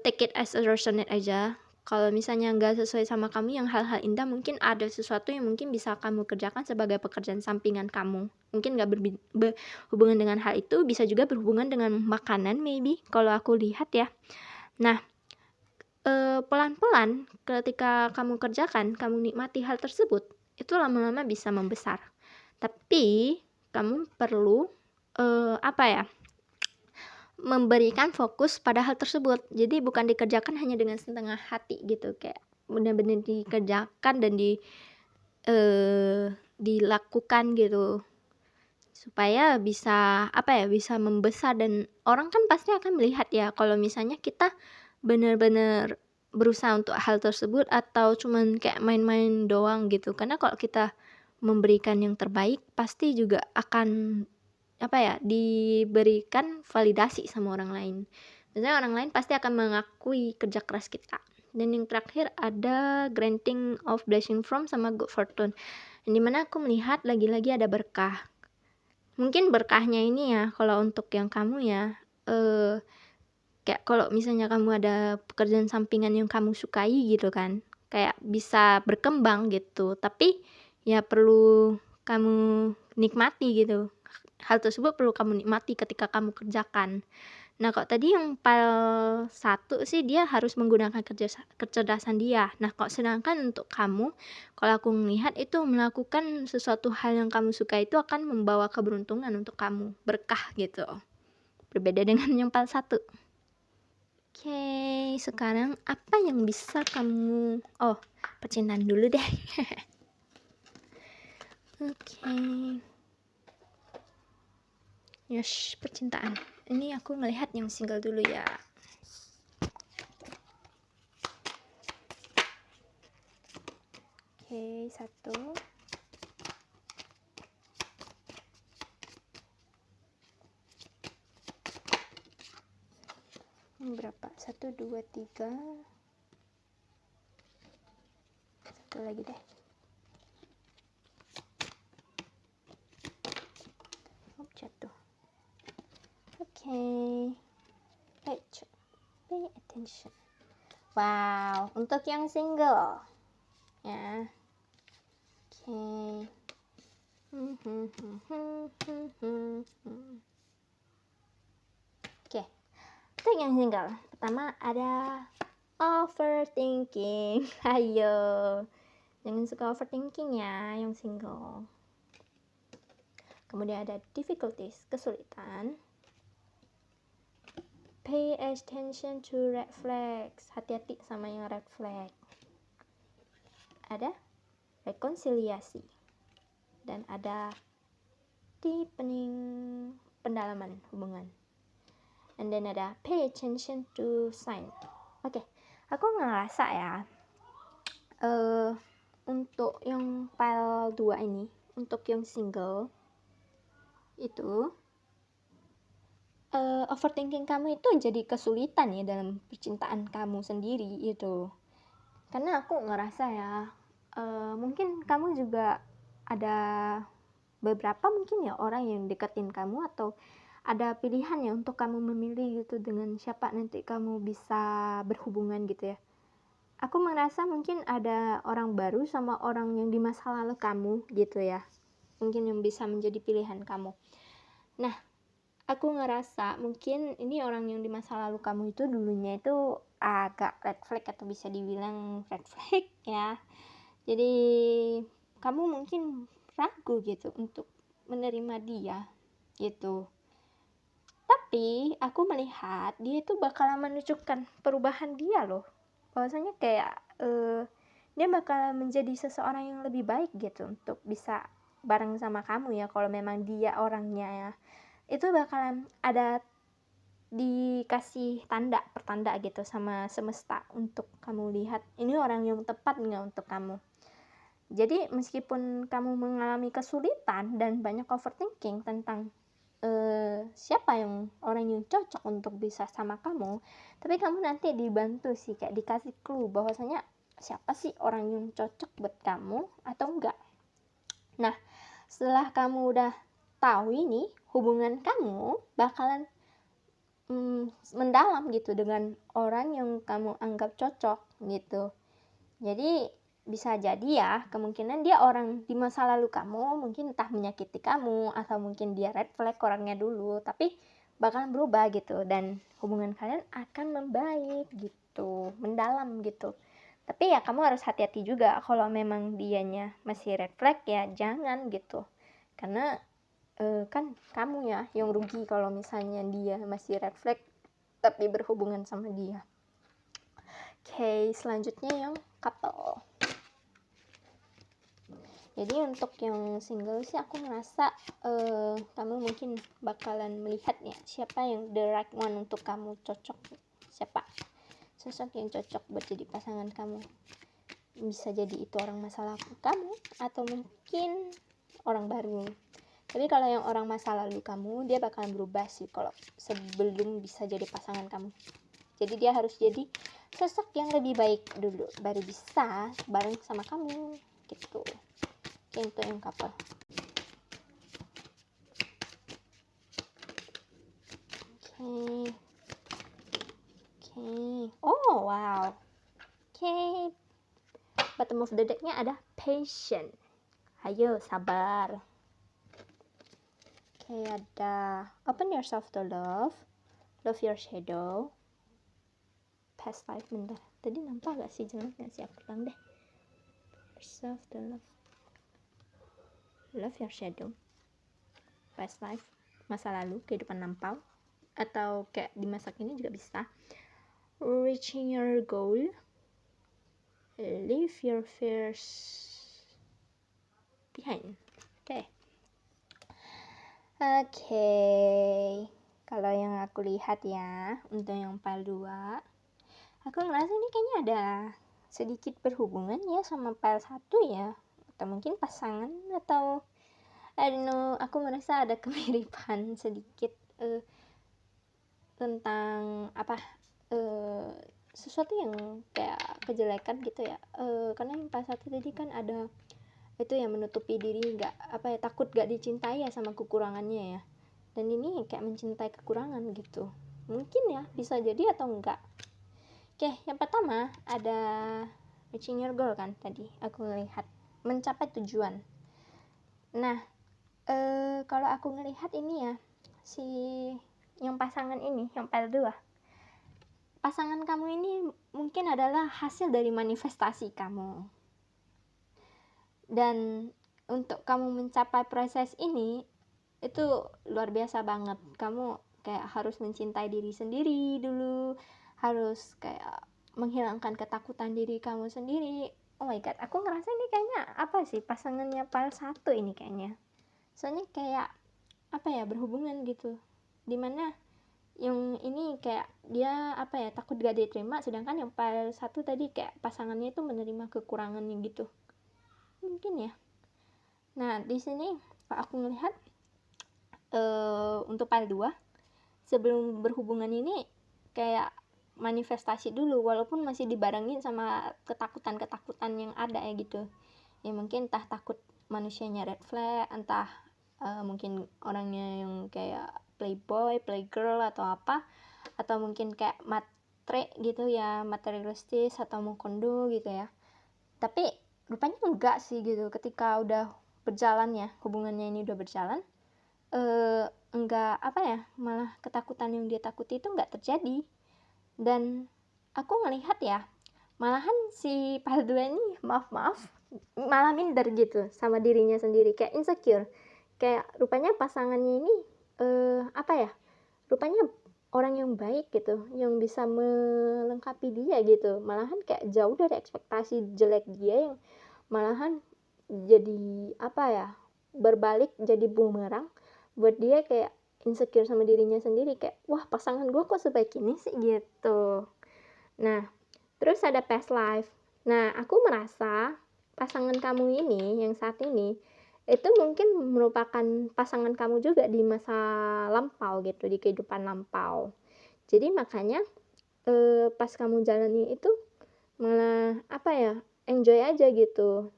Speaker 1: take it as a resonate aja. Kalau misalnya nggak sesuai sama kamu yang hal-hal indah, mungkin ada sesuatu yang mungkin bisa kamu kerjakan sebagai pekerjaan sampingan kamu. Mungkin nggak berhubungan dengan hal itu, bisa juga berhubungan dengan makanan maybe, kalau aku lihat ya. Nah, pelan-pelan ketika kamu kerjakan, kamu nikmati hal tersebut, itu lama-lama bisa membesar. Tapi kamu perlu memberikan fokus pada hal tersebut. Jadi bukan dikerjakan hanya dengan setengah hati gitu, kayak benar-benar dikerjakan dan dilakukan gitu, supaya bisa bisa membesar. Dan orang kan pasti akan melihat ya kalau misalnya kita benar-benar berusaha untuk hal tersebut atau cuman kayak main-main doang gitu. Karena kalau kita memberikan yang terbaik, pasti juga akan diberikan validasi sama orang lain. Misalnya orang lain pasti akan mengakui kerja keras kita. Dan yang terakhir ada granting of blessing from sama good fortune, yang dimana aku melihat lagi-lagi ada berkah. Mungkin berkahnya ini ya, kalau untuk yang kamu ya, kayak kalau misalnya kamu ada pekerjaan sampingan yang kamu sukai gitu kan, kayak bisa berkembang gitu, tapi ya perlu kamu nikmati gitu. Hal tersebut perlu kamu nikmati ketika kamu kerjakan. Nah, kok tadi yang file 1 sih dia harus menggunakan kecerdasan dia. Nah, kok sedangkan untuk kamu, kalau aku melihat itu melakukan sesuatu hal yang kamu suka itu akan membawa keberuntungan untuk kamu, berkah gitu. Berbeda dengan yang file 1. Oke, sekarang apa yang bisa kamu... percintaan dulu deh. Oke. Yes, percintaan. Ini aku ngelihat yang single dulu ya. Oke, 1. Berapa? 1, 2, 3. 1 lagi deh. Jatuh. Oke. Pay attention. Wow, untuk yang single ya. Oke. Oke. Untuk yang single, pertama ada overthinking. Ayo, jangan suka overthinking ya yang single. Kemudian ada difficulties, kesulitan. Pay attention to red flags, hati-hati sama yang red flag. Ada rekonsiliasi, dan ada deepening, pendalaman hubungan. and then ada pay attention to sign. Oke, aku ngerasa ya untuk yang file 2 ini, untuk yang single itu overthinking kamu itu jadi kesulitan ya dalam percintaan kamu sendiri itu. Karena aku ngerasa ya mungkin kamu juga ada beberapa mungkin ya orang yang deketin kamu, atau ada pilihan ya untuk kamu memilih gitu dengan siapa nanti kamu bisa berhubungan gitu ya. Aku merasa mungkin ada orang baru sama orang yang di masa lalu kamu gitu ya, mungkin yang bisa menjadi pilihan kamu. Nah, aku ngerasa mungkin ini orang yang di masa lalu kamu itu dulunya itu agak red flag atau bisa dibilang red flag ya. Jadi kamu mungkin ragu gitu untuk menerima dia gitu. Tapi aku melihat dia itu bakalan menunjukkan perubahan dia loh. Bahwasanya kayak dia bakalan menjadi seseorang yang lebih baik gitu untuk bisa bareng sama kamu ya, kalau memang dia orangnya ya. Itu bakalan ada dikasih pertanda gitu sama semesta untuk kamu lihat ini orang yang tepat nggak untuk kamu. Jadi meskipun kamu mengalami kesulitan dan banyak overthinking tentang siapa yang orang yang cocok untuk bisa sama kamu, tapi kamu nanti dibantu sih, kayak dikasih clue bahwasanya siapa sih orang yang cocok buat kamu atau enggak. Nah, setelah kamu udah tahu ini, hubungan kamu bakalan mendalam gitu dengan orang yang kamu anggap cocok gitu. Jadi bisa jadi ya kemungkinan dia orang di masa lalu kamu, mungkin entah menyakiti kamu atau mungkin dia red flag orangnya dulu, tapi bakalan berubah gitu dan hubungan kalian akan membaik gitu, mendalam gitu. Tapi ya kamu harus hati-hati juga, kalau memang dianya masih red flag ya jangan gitu, karena kan kamu ya yang rugi kalau misalnya dia masih red flag tapi berhubungan sama dia. Oke, selanjutnya yang couple. Jadi untuk yang single sih aku merasa kamu mungkin bakalan melihat ya siapa yang the right one untuk kamu, cocok siapa sosok yang cocok buat jadi pasangan kamu. Bisa jadi itu orang masa lalu kamu atau mungkin orang baru. Tapi kalau yang orang masa lalu kamu, dia bakalan berubah sih kalau sebelum bisa jadi pasangan kamu. Jadi dia harus jadi sosok yang lebih baik dulu baru bisa bareng sama kamu gitu. Oke, itu yang couple. Oke. Oh wow. Oke. Bottom of the deck-nya ada patient. Ayo sabar. Oke, ada open yourself to love your shadow, past life. Bentar, tadi nampak gak sih, jelas gak sih? Aku ulang deh. Yourself to love your shadow, past life, masa lalu, kehidupan lampau, atau kayak di masa kini juga bisa. Reaching your goal, leave your fears behind. Oke. Kalau yang aku lihat ya, untuk yang file 2, aku ngerasa ini kayaknya ada sedikit berhubungan ya sama file 1 ya, atau mungkin pasangan, atau I don't know, aku merasa ada kemiripan sedikit tentang sesuatu yang kayak kejelekan gitu ya. Karena yang file 1 tadi kan ada itu yang menutupi diri, takut gak dicintai ya sama kekurangannya ya, dan ini kayak mencintai kekurangan gitu, mungkin ya, bisa jadi atau enggak. Oke, yang pertama ada reaching your goal kan, tadi aku ngelihat mencapai tujuan. Nah, kalau aku ngelihat ini ya, si yang pasangan ini, yang file 2, pasangan kamu ini mungkin adalah hasil dari manifestasi kamu. Dan untuk kamu mencapai proses ini itu luar biasa banget. Kamu kayak harus mencintai diri sendiri dulu, harus kayak menghilangkan ketakutan diri kamu sendiri. Oh my god, aku ngerasa ini kayaknya pasangannya file 1 ini kayaknya. Soalnya kayak berhubungan gitu, dimana yang ini kayak dia apa ya, takut gak diterima, sedangkan yang file 1 tadi kayak pasangannya itu menerima kekurangannya gitu. Mungkin ya. Nah, di sini aku ngelihat untuk file 2 sebelum berhubungan ini kayak manifestasi dulu, walaupun masih dibarengin sama ketakutan-ketakutan yang ada ya gitu. Ya mungkin entah takut manusianya red flag, entah mungkin orangnya yang kayak playboy, playgirl atau apa, atau mungkin kayak matre gitu ya, materialistis atau mau kondo gitu ya. Tapi rupanya enggak sih gitu, ketika udah berjalan ya, hubungannya ini udah berjalan, enggak apa ya, malah ketakutan yang dia takuti itu enggak terjadi. Dan aku ngelihat ya, malahan si Paldo ini maaf malah minder gitu sama dirinya sendiri, kayak insecure, kayak rupanya pasangannya ini apa ya, rupanya orang yang baik gitu, yang bisa melengkapi dia gitu, malahan kayak jauh dari ekspektasi jelek dia yang malahan jadi apa ya, berbalik jadi bumerang buat dia, kayak insecure sama dirinya sendiri, kayak wah pasangan gue kok sebaik ini sih gitu. Nah, terus ada past life. Nah, aku merasa pasangan kamu ini yang saat ini itu mungkin merupakan pasangan kamu juga di masa lampau gitu, di kehidupan lampau. Jadi makanya pas kamu jalani itu malah apa ya, enjoy aja gitu.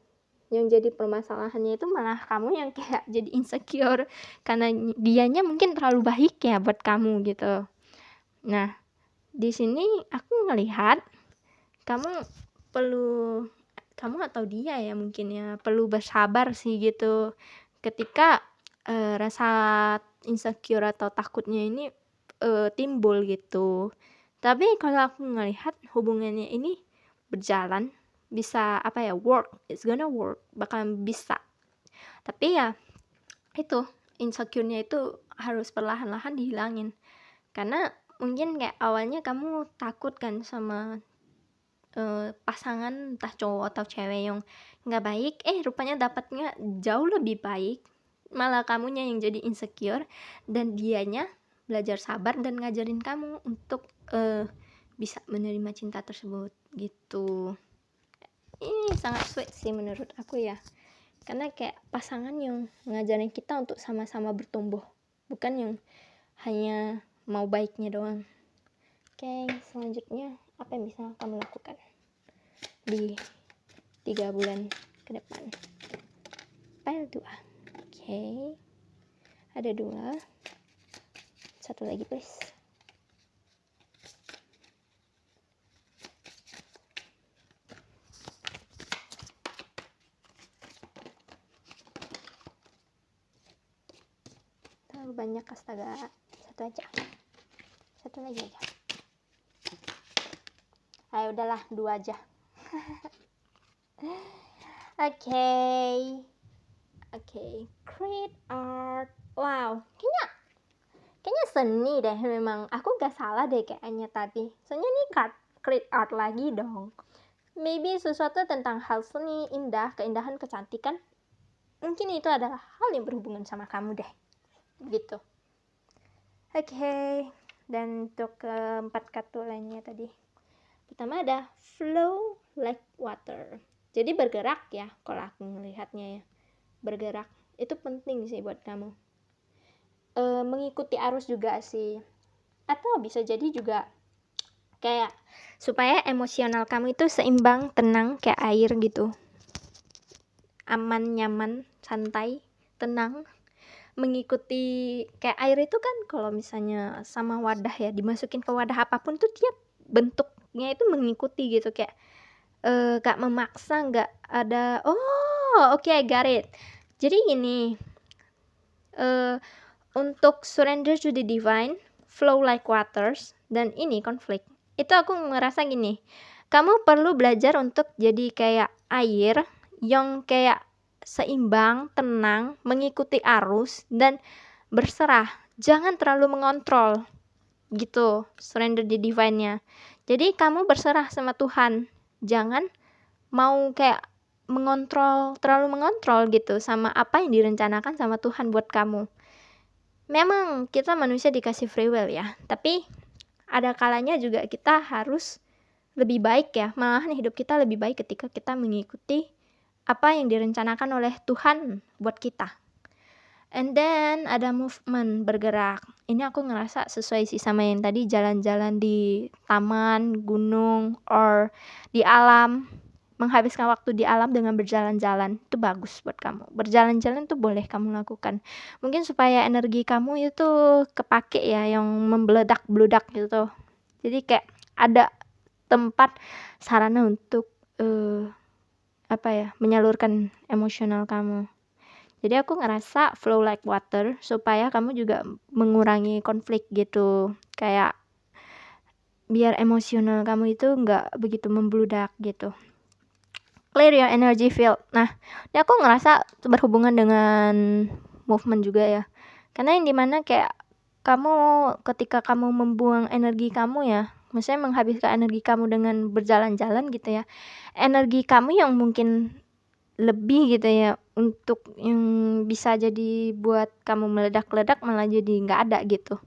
Speaker 1: Yang jadi permasalahannya itu malah kamu yang kayak jadi insecure karena dianya mungkin terlalu baik ya buat kamu gitu. Nah, di sini aku ngelihat kamu atau dia ya mungkin ya perlu bersabar sih gitu ketika rasa insecure atau takutnya ini timbul gitu. Tapi kalau aku ngelihat hubungannya ini berjalan, bisa apa ya, it's gonna work, bakalan bisa. Tapi ya itu, insecure-nya itu harus perlahan-lahan dihilangin. Karena mungkin kayak awalnya kamu takut kan sama pasangan entah cowok atau cewek yang nggak baik, rupanya dapatnya jauh lebih baik, malah kamunya yang jadi insecure dan dianya belajar sabar dan ngajarin kamu untuk bisa menerima cinta tersebut gitu. Ini sangat sweet sih menurut aku ya, karena kayak pasangan yang ngajarin kita untuk sama-sama bertumbuh, bukan yang hanya mau baiknya doang. Oke, selanjutnya apa yang bisa kamu lakukan di 3 bulan ke depan? File 2. Oke. Ada 2. Satu lagi please. Terlalu banyak, astaga. Satu aja. Satu lagi aja. Ayo udahlah, 2 aja. Oke, create art. Wow, kayaknya seni deh memang. Aku gak salah deh kayaknya tadi. Soalnya ini create art lagi dong. Maybe sesuatu tentang hal seni, indah, keindahan, kecantikan. Mungkin itu adalah hal yang berhubungan sama kamu deh. Gitu. Oke, dan untuk keempat kartu lainnya tadi. Pertama ada flow like water. Jadi bergerak ya, kalau aku melihatnya ya. Bergerak, itu penting sih buat kamu. Mengikuti arus juga sih. Atau bisa jadi juga kayak supaya emosional kamu itu seimbang, tenang, kayak air gitu. Aman, nyaman, santai, tenang. Mengikuti kayak air itu kan kalau misalnya sama wadah ya, dimasukin ke wadah apapun tuh dia bentuknya itu mengikuti gitu, kayak gak memaksa, gak ada oke, I got it. Jadi gini, untuk surrender to the divine, flow like waters, dan ini konflik, itu aku ngerasa gini, kamu perlu belajar untuk jadi kayak air yang kayak seimbang, tenang, mengikuti arus, dan berserah. Jangan terlalu mengontrol gitu, surrender the divine-nya. Jadi kamu berserah sama Tuhan. Jangan mau kayak terlalu mengontrol gitu sama apa yang direncanakan sama Tuhan buat kamu.
Speaker 2: memang kita manusia dikasih free will ya, tapi ada kalanya juga kita harus lebih baik ya, malahan hidup kita lebih baik ketika kita mengikuti apa yang direncanakan oleh Tuhan buat kita. And then ada movement, bergerak. Ini aku ngerasa sesuai sih sama yang tadi, jalan-jalan di taman, gunung, or di alam. Menghabiskan waktu di alam dengan berjalan-jalan itu bagus buat kamu. Berjalan-jalan tuh boleh kamu lakukan. Mungkin supaya energi kamu itu kepake ya, yang membeledak-beledak gitu. Jadi kayak ada tempat sarana untuk menyalurkan emosional kamu. Jadi aku ngerasa flow like water supaya kamu juga mengurangi konflik gitu. Kayak biar emosional kamu itu nggak begitu membludak gitu. Clear your energy field. Nah, ini aku ngerasa berhubungan dengan movement juga ya. Karena yang dimana kayak kamu ketika kamu membuang energi kamu ya, maksudnya menghabiskan energi kamu dengan berjalan-jalan gitu ya, energi kamu yang mungkin lebih gitu ya, untuk yang bisa jadi buat kamu meledak-ledak malah jadi nggak ada gitu,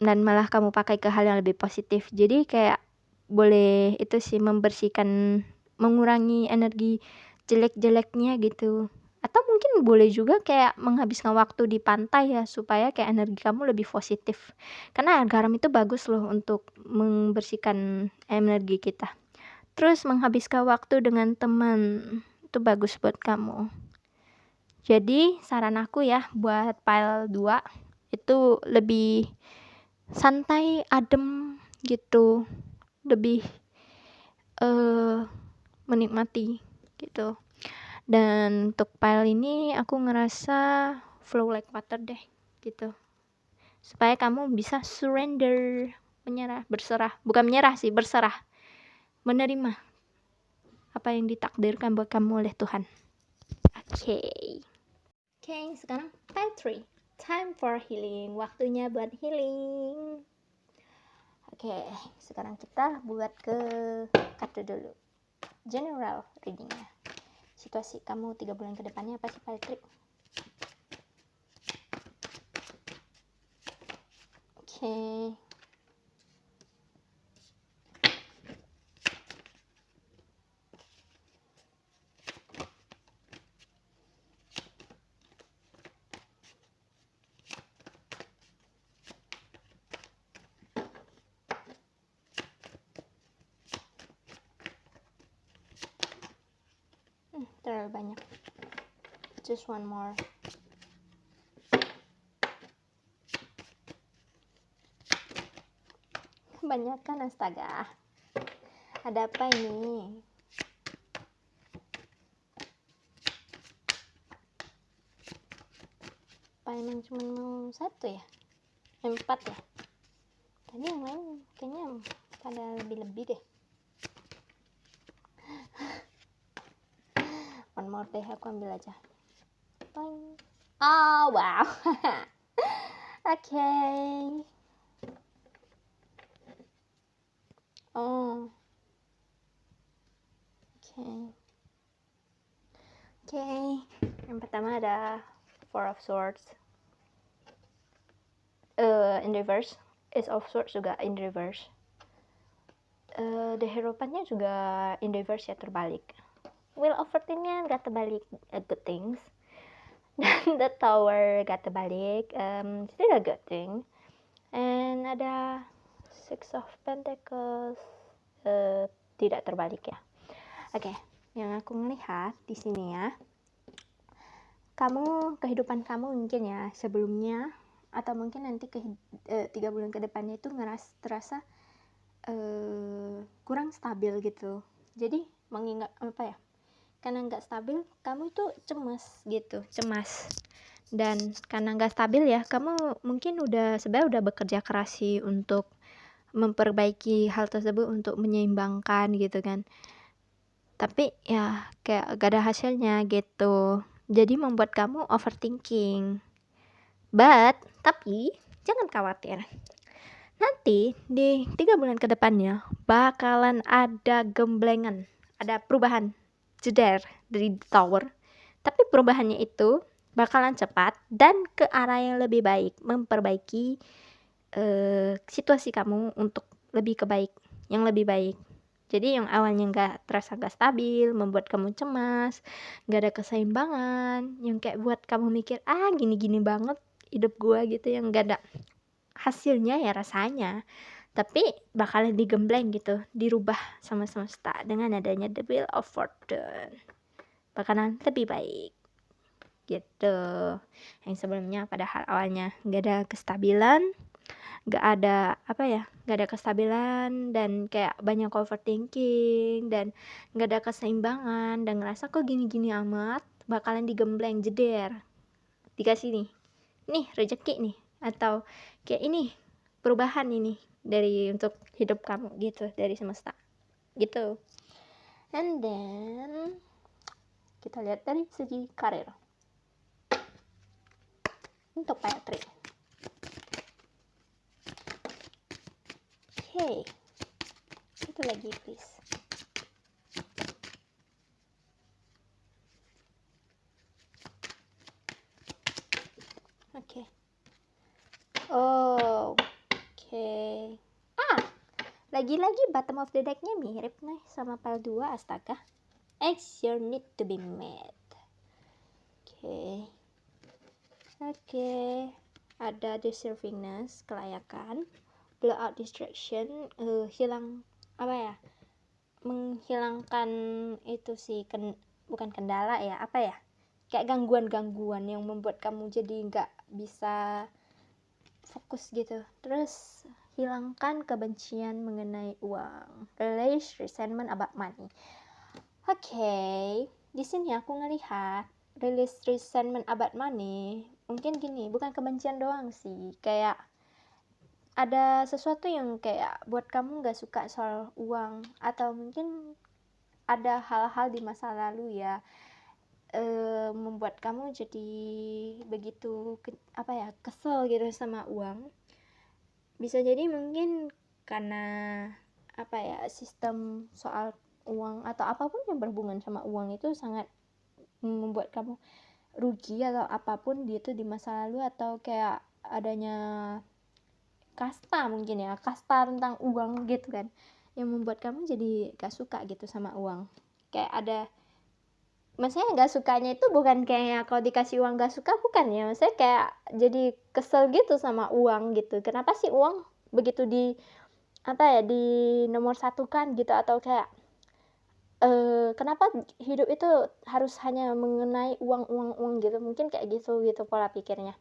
Speaker 2: dan malah kamu pakai ke hal yang lebih positif. Jadi kayak boleh itu sih, membersihkan, mengurangi energi jelek-jeleknya gitu. Atau mungkin boleh juga kayak menghabiskan waktu di pantai ya, supaya kayak energi kamu lebih positif, karena garam itu bagus loh untuk membersihkan energi kita. Terus menghabiskan waktu dengan teman itu bagus buat kamu. Jadi saran aku ya buat pile 2 itu lebih santai, adem gitu, lebih menikmati gitu. Dan untuk pile ini aku ngerasa flow like water deh gitu, supaya kamu bisa surrender, menyerah, berserah, bukan menyerah sih, berserah, menerima apa yang ditakdirkan buat kamu oleh Tuhan. Oke, sekarang pile 3, time for healing, waktunya buat healing. Oke, sekarang kita buat ke kartu dulu, general readingnya. Situasi kamu 3 bulan ke depannya apa sih, pile 3? Oke. Terlalu banyak. Just one more. Kebanyakan, astaga. Ada apa ini? Apa emang cuma mau 1 ya? 4 ya? Tadi yang lain kayaknya pada lebih-lebih deh. One more deh, aku ambil aja. Bye. Oh wow. Oke. Oh. Oke. Yang pertama ada Four of Swords. In reverse. Ace of Swords juga in reverse. The Hierophant-nya juga in reverse ya, terbalik. Wheel of Fortune-nya gak terbalik, good things. Dan The Tower gak terbalik, still a good thing. And ada Six of Pentacles, tidak terbalik ya. Oke, yang aku melihat di sini ya, kamu, kehidupan kamu mungkin ya sebelumnya, atau mungkin nanti 3 bulan ke depannya itu terasa kurang stabil gitu. Jadi mengingat apa ya, karena nggak stabil kamu itu cemas. Dan karena nggak stabil ya, kamu mungkin sebenarnya udah bekerja keras sih untuk memperbaiki hal tersebut, untuk menyeimbangkan gitu kan, tapi ya kayak gak ada hasilnya gitu. Jadi membuat kamu overthinking. Tapi jangan khawatir, nanti di 3 bulan ke depannya bakalan ada gemblengan, ada perubahan, jeder dari Tower. Tapi perubahannya itu bakalan cepat dan ke arah yang lebih baik, memperbaiki situasi kamu untuk yang lebih baik. Jadi yang awalnya terasa nggak stabil, membuat kamu cemas, nggak ada keseimbangan, yang kayak buat kamu mikir gini-gini banget hidup gua gitu, yang nggak ada hasilnya ya rasanya, tapi bakalan digembleng gitu, dirubah sama semesta dengan adanya the wheel of fortune, bakalan lebih baik gitu. Yang sebelumnya padahal awalnya nggak ada kestabilan, nggak ada kestabilan dan kayak banyak overthinking dan nggak ada keseimbangan dan ngerasa kok gini-gini amat, bakalan digembleng jeder, dikasih nih rezeki nih, atau kayak ini perubahan ini dari untuk hidup kamu gitu dari semesta gitu. And then kita lihat dari segi karir untuk Patrick. Oke, itu lagi please. Oke. Lagi-lagi bottom of the decknya mirip nih sama pile 2, astaga. Action need to be met. Oke. Ada deservingness, kelayakan. Blowout distraction, menghilangkan itu sih, bukan kendala ya, kayak gangguan-gangguan yang membuat kamu jadi nggak bisa fokus gitu. Terus hilangkan kebencian mengenai uang, release resentment about money. Di sini aku ngelihat release resentment about money, mungkin gini, bukan kebencian doang sih, kayak ada sesuatu yang kayak buat kamu gak suka soal uang, atau mungkin ada hal-hal di masa lalu ya, membuat kamu jadi begitu kesel gitu sama uang. Bisa jadi mungkin karena sistem soal uang atau apapun yang berhubungan sama uang itu sangat membuat kamu rugi atau apapun gitu di masa lalu, atau kayak adanya kasta tentang uang gitu kan, yang membuat kamu jadi gak suka gitu sama uang. Kayak ada, maksudnya gak sukanya itu bukan kayak kalau dikasih uang gak suka, bukan ya, maksudnya kayak jadi kesel gitu sama uang gitu. Kenapa sih uang begitu di nomor satukan gitu, atau kayak kenapa hidup itu harus hanya mengenai uang gitu, mungkin kayak gitu pola pikirnya.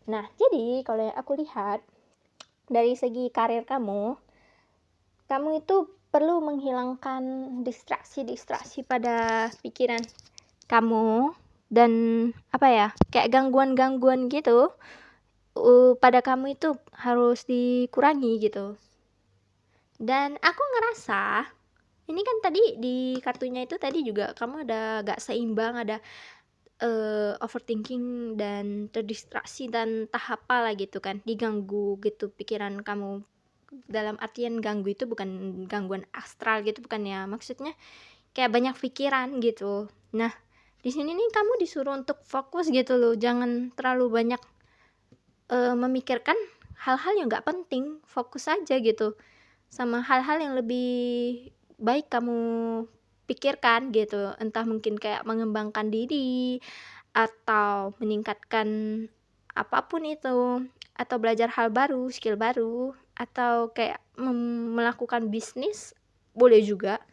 Speaker 2: Nah, jadi kalau yang aku lihat dari segi karir kamu itu perlu menghilangkan distraksi pada pikiran kamu, dan kayak gangguan-gangguan gitu pada kamu itu harus dikurangi gitu. Dan aku ngerasa ini kan tadi di kartunya itu tadi juga kamu ada gak seimbang, ada overthinking dan terdistraksi dan tahap lah gitu kan, diganggu gitu pikiran kamu. Dalam artian ganggu itu bukan gangguan astral gitu, bukan ya, maksudnya kayak banyak pikiran gitu. Nah, di sini nih kamu disuruh untuk fokus gitu loh, jangan terlalu banyak memikirkan hal-hal yang gak penting, fokus aja gitu sama hal-hal yang lebih baik kamu pikirkan gitu, entah mungkin kayak mengembangkan diri atau meningkatkan apapun itu, atau belajar hal baru, skill baru, atau kayak melakukan bisnis boleh juga.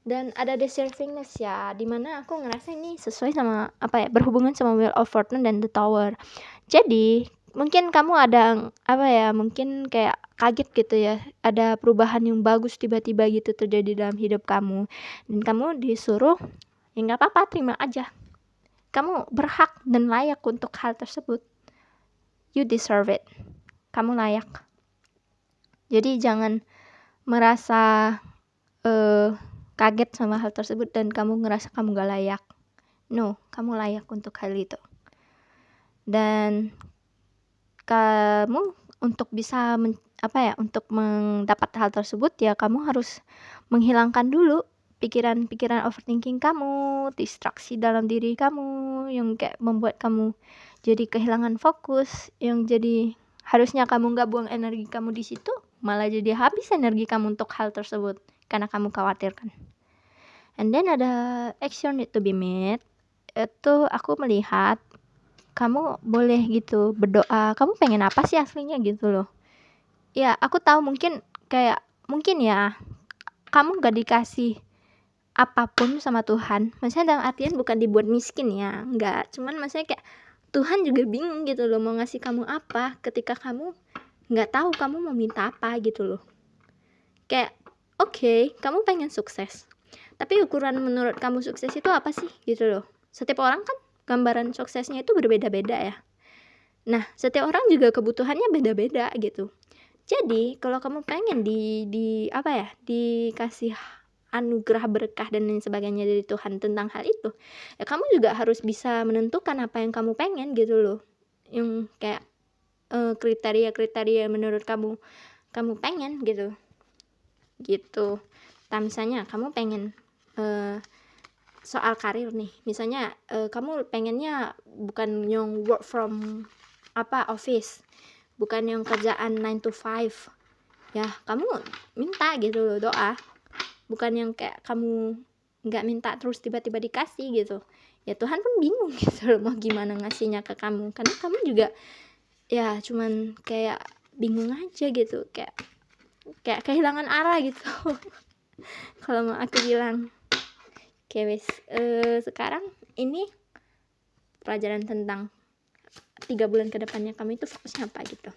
Speaker 2: Dan ada deservingness ya, dimana aku ngerasa ini sesuai sama berhubungan sama Wheel of Fortune dan The Tower. Jadi mungkin kamu ada mungkin kayak kaget gitu ya, ada perubahan yang bagus tiba-tiba gitu terjadi dalam hidup kamu, dan kamu disuruh ya nggak apa-apa, terima aja, kamu berhak dan layak untuk hal tersebut, you deserve it, kamu layak. Jadi jangan merasa kaget sama hal tersebut dan kamu ngerasa kamu gak layak. No, kamu layak untuk hal itu. Dan kamu untuk bisa untuk mendapat hal tersebut ya kamu harus menghilangkan dulu pikiran-pikiran overthinking kamu, distraksi dalam diri kamu yang kayak membuat kamu jadi kehilangan fokus, yang jadi harusnya kamu nggak buang energi kamu di situ, malah jadi habis energi kamu untuk hal tersebut karena kamu khawatirkan. And then ada action need to be made. Itu aku melihat kamu boleh gitu berdoa, kamu pengen apa sih aslinya gitu loh. Ya aku tahu mungkin ya kamu gak dikasih apapun sama Tuhan, maksudnya dalam artian bukan dibuat miskin ya, enggak, cuman maksudnya kayak Tuhan juga bingung gitu loh mau ngasih kamu apa ketika kamu nggak tahu kamu mau minta apa gitu loh. Kayak oke, kamu pengen sukses, tapi ukuran menurut kamu sukses itu apa sih gitu loh. Setiap orang kan gambaran suksesnya itu berbeda-beda ya. Nah setiap orang juga kebutuhannya beda-beda gitu. Jadi kalau kamu pengen dikasih anugerah berkah dan lain sebagainya dari Tuhan tentang hal itu, ya kamu juga harus bisa menentukan apa yang kamu pengen gitu loh, yang kayak kriteria-kriteria menurut kamu pengen gitu. Nah misalnya kamu pengen soal karir nih, misalnya kamu pengennya bukan yang work from office, bukan yang kerjaan 9 to 5 ya, kamu minta gitu loh, doa. Bukan yang kayak kamu nggak minta terus tiba-tiba dikasih gitu. Ya Tuhan pun bingung gitu loh mau gimana ngasihnya ke kamu, karena kamu juga ya cuman kayak bingung aja gitu, kayak kehilangan arah gitu. Kalau mau aku bilang. Oke wes, sekarang ini pelajaran tentang 3 bulan ke depannya kamu itu fokusnya apa gitu.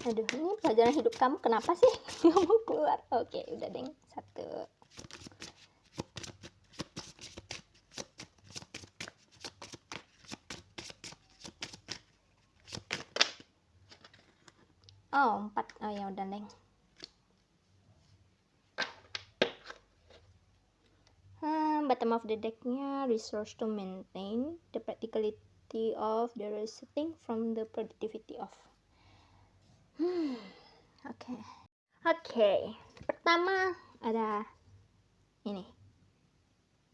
Speaker 2: Aduh, ini pelajaran hidup kamu kenapa sih nggak mau keluar? Oke, udah deng, 1. Oh, 4. Oh ya udah deng. Bottom of the decknya resource to maintain the practicality of the resetting from the productivity of. Oke. Pertama ada ini.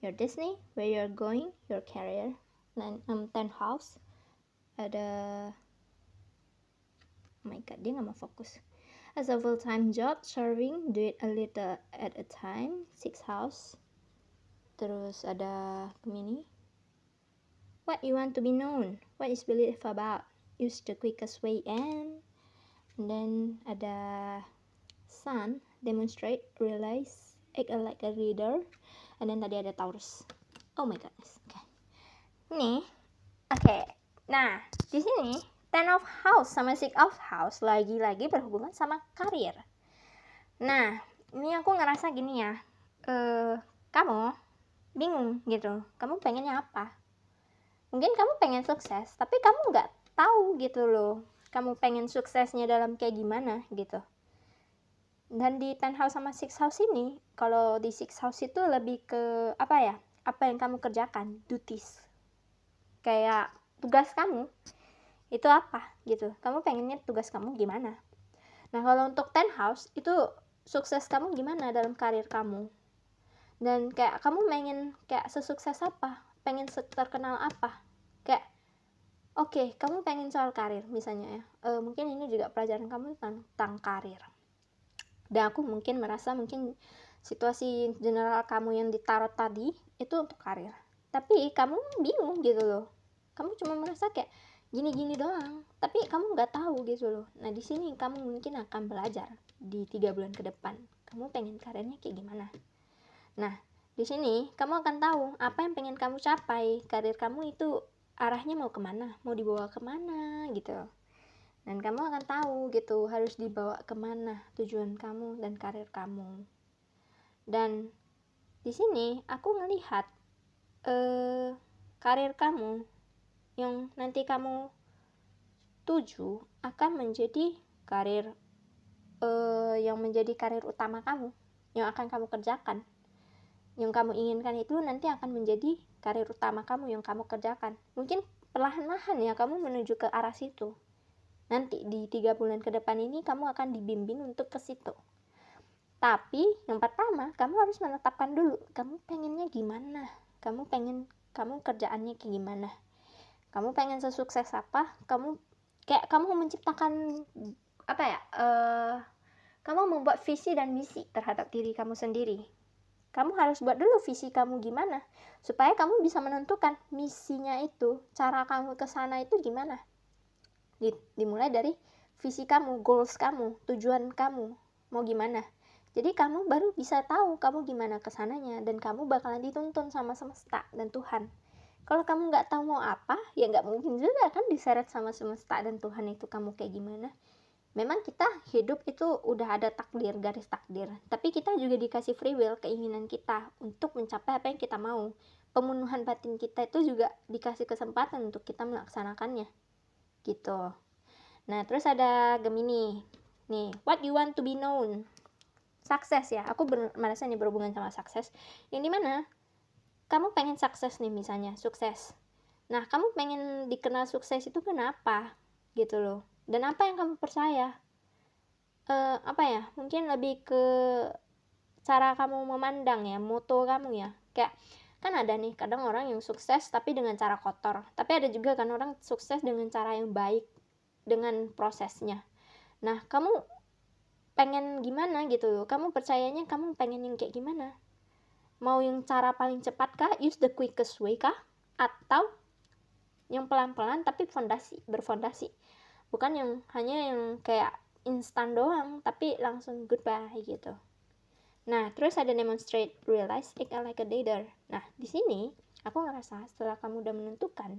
Speaker 2: Your destiny, where you're going, your career, 10 house. Ada, oh my god, dia nggak mau fokus. As a full-time job, serving, do it a little at a time, 6 house. Terus ada Gemini. What you want to be known, what is belief about, use the quickest way in. And then ada Sun, demonstrate, realize, act like a leader. And then tadi ada Taurus. Oh my goodness. Oke. Nih. Oke. Nah, di sini 10 of house sama 6 of house lagi-lagi berhubungan sama karir. Nah, ini aku ngerasa gini ya. Kamu bingung gitu, kamu pengennya apa? Mungkin kamu pengen sukses, tapi kamu nggak tahu gitu loh, kamu pengen suksesnya dalam kayak gimana gitu. Dan di 10 house sama 6 house ini, kalau di 6 house itu lebih ke apa yang kamu kerjakan, duties, kayak tugas kamu itu apa gitu, kamu pengennya tugas kamu gimana. Nah kalau untuk 10 house itu sukses kamu gimana dalam karir kamu, dan kayak kamu pengen kayak sesukses apa, pengen terkenal apa, kayak oke, kamu pengen soal karir misalnya ya, mungkin ini juga pelajaran kamu tentang karir. Dan aku mungkin merasa mungkin situasi general kamu yang ditaruh tadi itu untuk karir, tapi kamu bingung gitu loh, kamu cuma merasa kayak gini-gini doang, tapi kamu nggak tahu gitu loh. Nah di sini kamu mungkin akan belajar di 3 bulan ke depan kamu pengen karirnya kayak gimana. Nah, di sini kamu akan tahu apa yang pengen kamu capai, karir kamu itu arahnya mau kemana, mau dibawa kemana gitu. Dan kamu akan tahu gitu harus dibawa kemana tujuan kamu dan karir kamu. Dan di sini aku ngelihat karir kamu
Speaker 1: yang nanti kamu tuju akan menjadi karir yang menjadi karir utama kamu, yang akan kamu kerjakan. Yang kamu inginkan itu nanti akan menjadi karir utama kamu yang kamu kerjakan. Mungkin perlahan-lahan ya kamu menuju ke arah situ. Nanti di 3 bulan ke depan ini kamu akan dibimbing untuk ke situ. Tapi yang pertama kamu harus menetapkan dulu kamu pengennya gimana, kamu kerjaannya kayak gimana, kamu pengen sesukses apa, kamu menciptakan apa ya, kamu membuat visi dan misi terhadap diri kamu sendiri. Kamu harus buat dulu visi kamu gimana supaya kamu bisa menentukan misinya itu, cara kamu ke sana itu gimana. Dimulai dari visi kamu, goals kamu, tujuan kamu mau gimana. Jadi kamu baru bisa tahu kamu gimana kesananya, dan kamu bakalan dituntun sama semesta dan Tuhan. Kalau kamu nggak tahu mau apa, ya nggak mungkin juga kan diseret sama semesta dan Tuhan itu kamu kayak gimana. Memang kita hidup itu udah ada takdir, garis takdir, tapi kita juga dikasih free will, keinginan kita untuk mencapai apa yang kita mau. Pemenuhan batin kita itu juga dikasih kesempatan untuk kita melaksanakannya gitu. Nah terus ada Gemini nih, what you want to be known, sukses ya. Aku merasa ini berhubungan sama sukses, yang dimana kamu pengen sukses nih, misalnya sukses. Nah kamu pengen dikenal sukses itu kenapa gitu loh, dan apa yang kamu percaya, apa ya, mungkin lebih ke cara kamu memandang ya, moto kamu ya. Kayak kan ada nih kadang orang yang sukses tapi dengan cara kotor, tapi ada juga kan orang sukses dengan cara yang baik, dengan prosesnya. Nah kamu pengen gimana gitu loh, kamu percayanya kamu pengen yang kayak gimana, mau yang cara paling cepat kah, use the quickest way kah, atau yang pelan-pelan tapi berfondasi, bukan yang hanya yang kayak instan doang tapi langsung goodbye gitu. Nah terus ada demonstrate, realize, act like a leader. Nah di sini aku ngerasa setelah kamu udah menentukan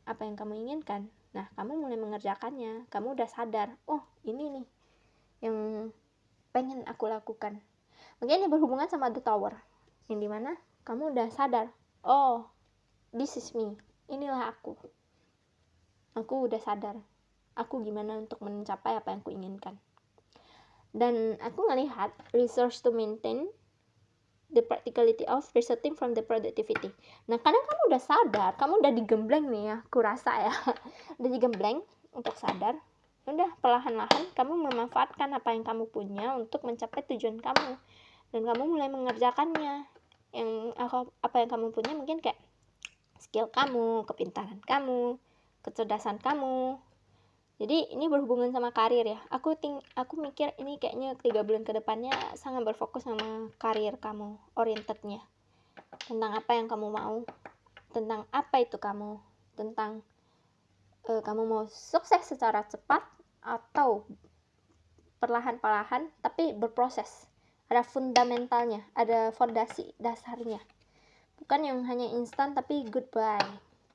Speaker 1: apa yang kamu inginkan, nah kamu mulai mengerjakannya, kamu udah sadar, oh ini nih yang pengen aku lakukan. Mungkin ini berhubungan sama The Tower, yang dimana kamu udah sadar, oh this is me, inilah aku udah sadar aku gimana untuk mencapai apa yang aku inginkan. Dan aku ngelihat research to maintain the practicality of resulting from the productivity. Nah kadang kamu udah sadar, kamu udah digembleng nih ya, aku rasa ya udah digembleng untuk sadar, udah perlahan-lahan kamu memanfaatkan apa yang kamu punya untuk mencapai tujuan kamu, dan kamu mulai mengerjakannya. Yang apa yang kamu punya mungkin kayak skill kamu, kepintaran kamu, kecerdasan kamu. Jadi ini berhubungan sama karir ya. Aku mikir ini kayaknya 3 bulan ke depannya sangat berfokus sama karir kamu, orientednya. Tentang apa yang kamu mau, tentang apa itu kamu, tentang kamu mau sukses secara cepat atau perlahan-perlahan tapi berproses. Ada fundamentalnya, ada fondasi dasarnya. Bukan yang hanya instan tapi goodbye,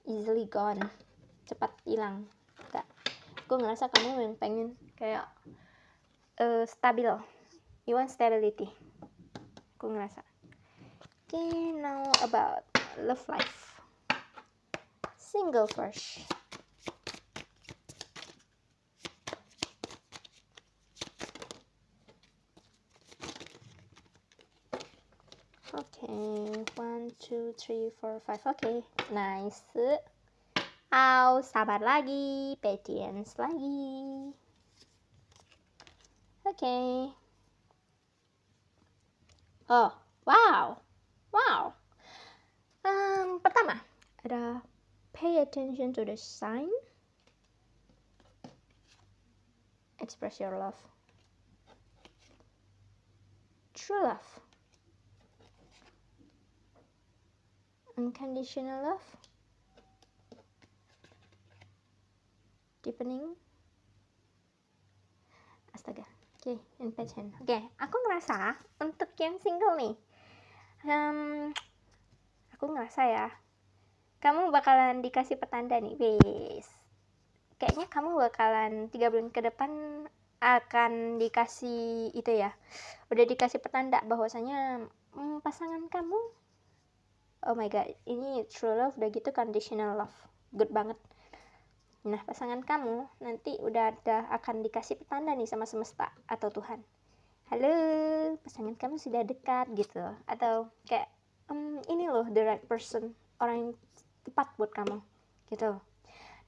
Speaker 1: easily gone, cepat hilang. Enggak. Aku ngerasa kamu yang pengen kayak stabil, you want stability. Aku ngerasa. Okay, now about love life. Single first. Okay, 1, 2, 3, 4, 5. Okay, nice. Sabar lagi, patience lagi. Okay. Oh, wow. Pertama ada pay attention to the sign. Express your love. True love. Unconditional love. Deepening. Astaga. Okay, impatient. Okay, aku ngerasa untuk yang single nih, aku ngerasa ya, kamu bakalan dikasih petanda nih, wes. Kayaknya kamu bakalan 3 bulan ke depan akan dikasih itu ya, udah dikasih petanda bahwasanya pasangan kamu oh my god, ini true love, udah gitu conditional love, good banget. Nah, pasangan kamu nanti udah akan dikasih petanda nih sama semesta atau Tuhan. Halo, pasangan kamu sudah dekat gitu, atau kayak ini loh the right person, orang yang tepat buat kamu gitu.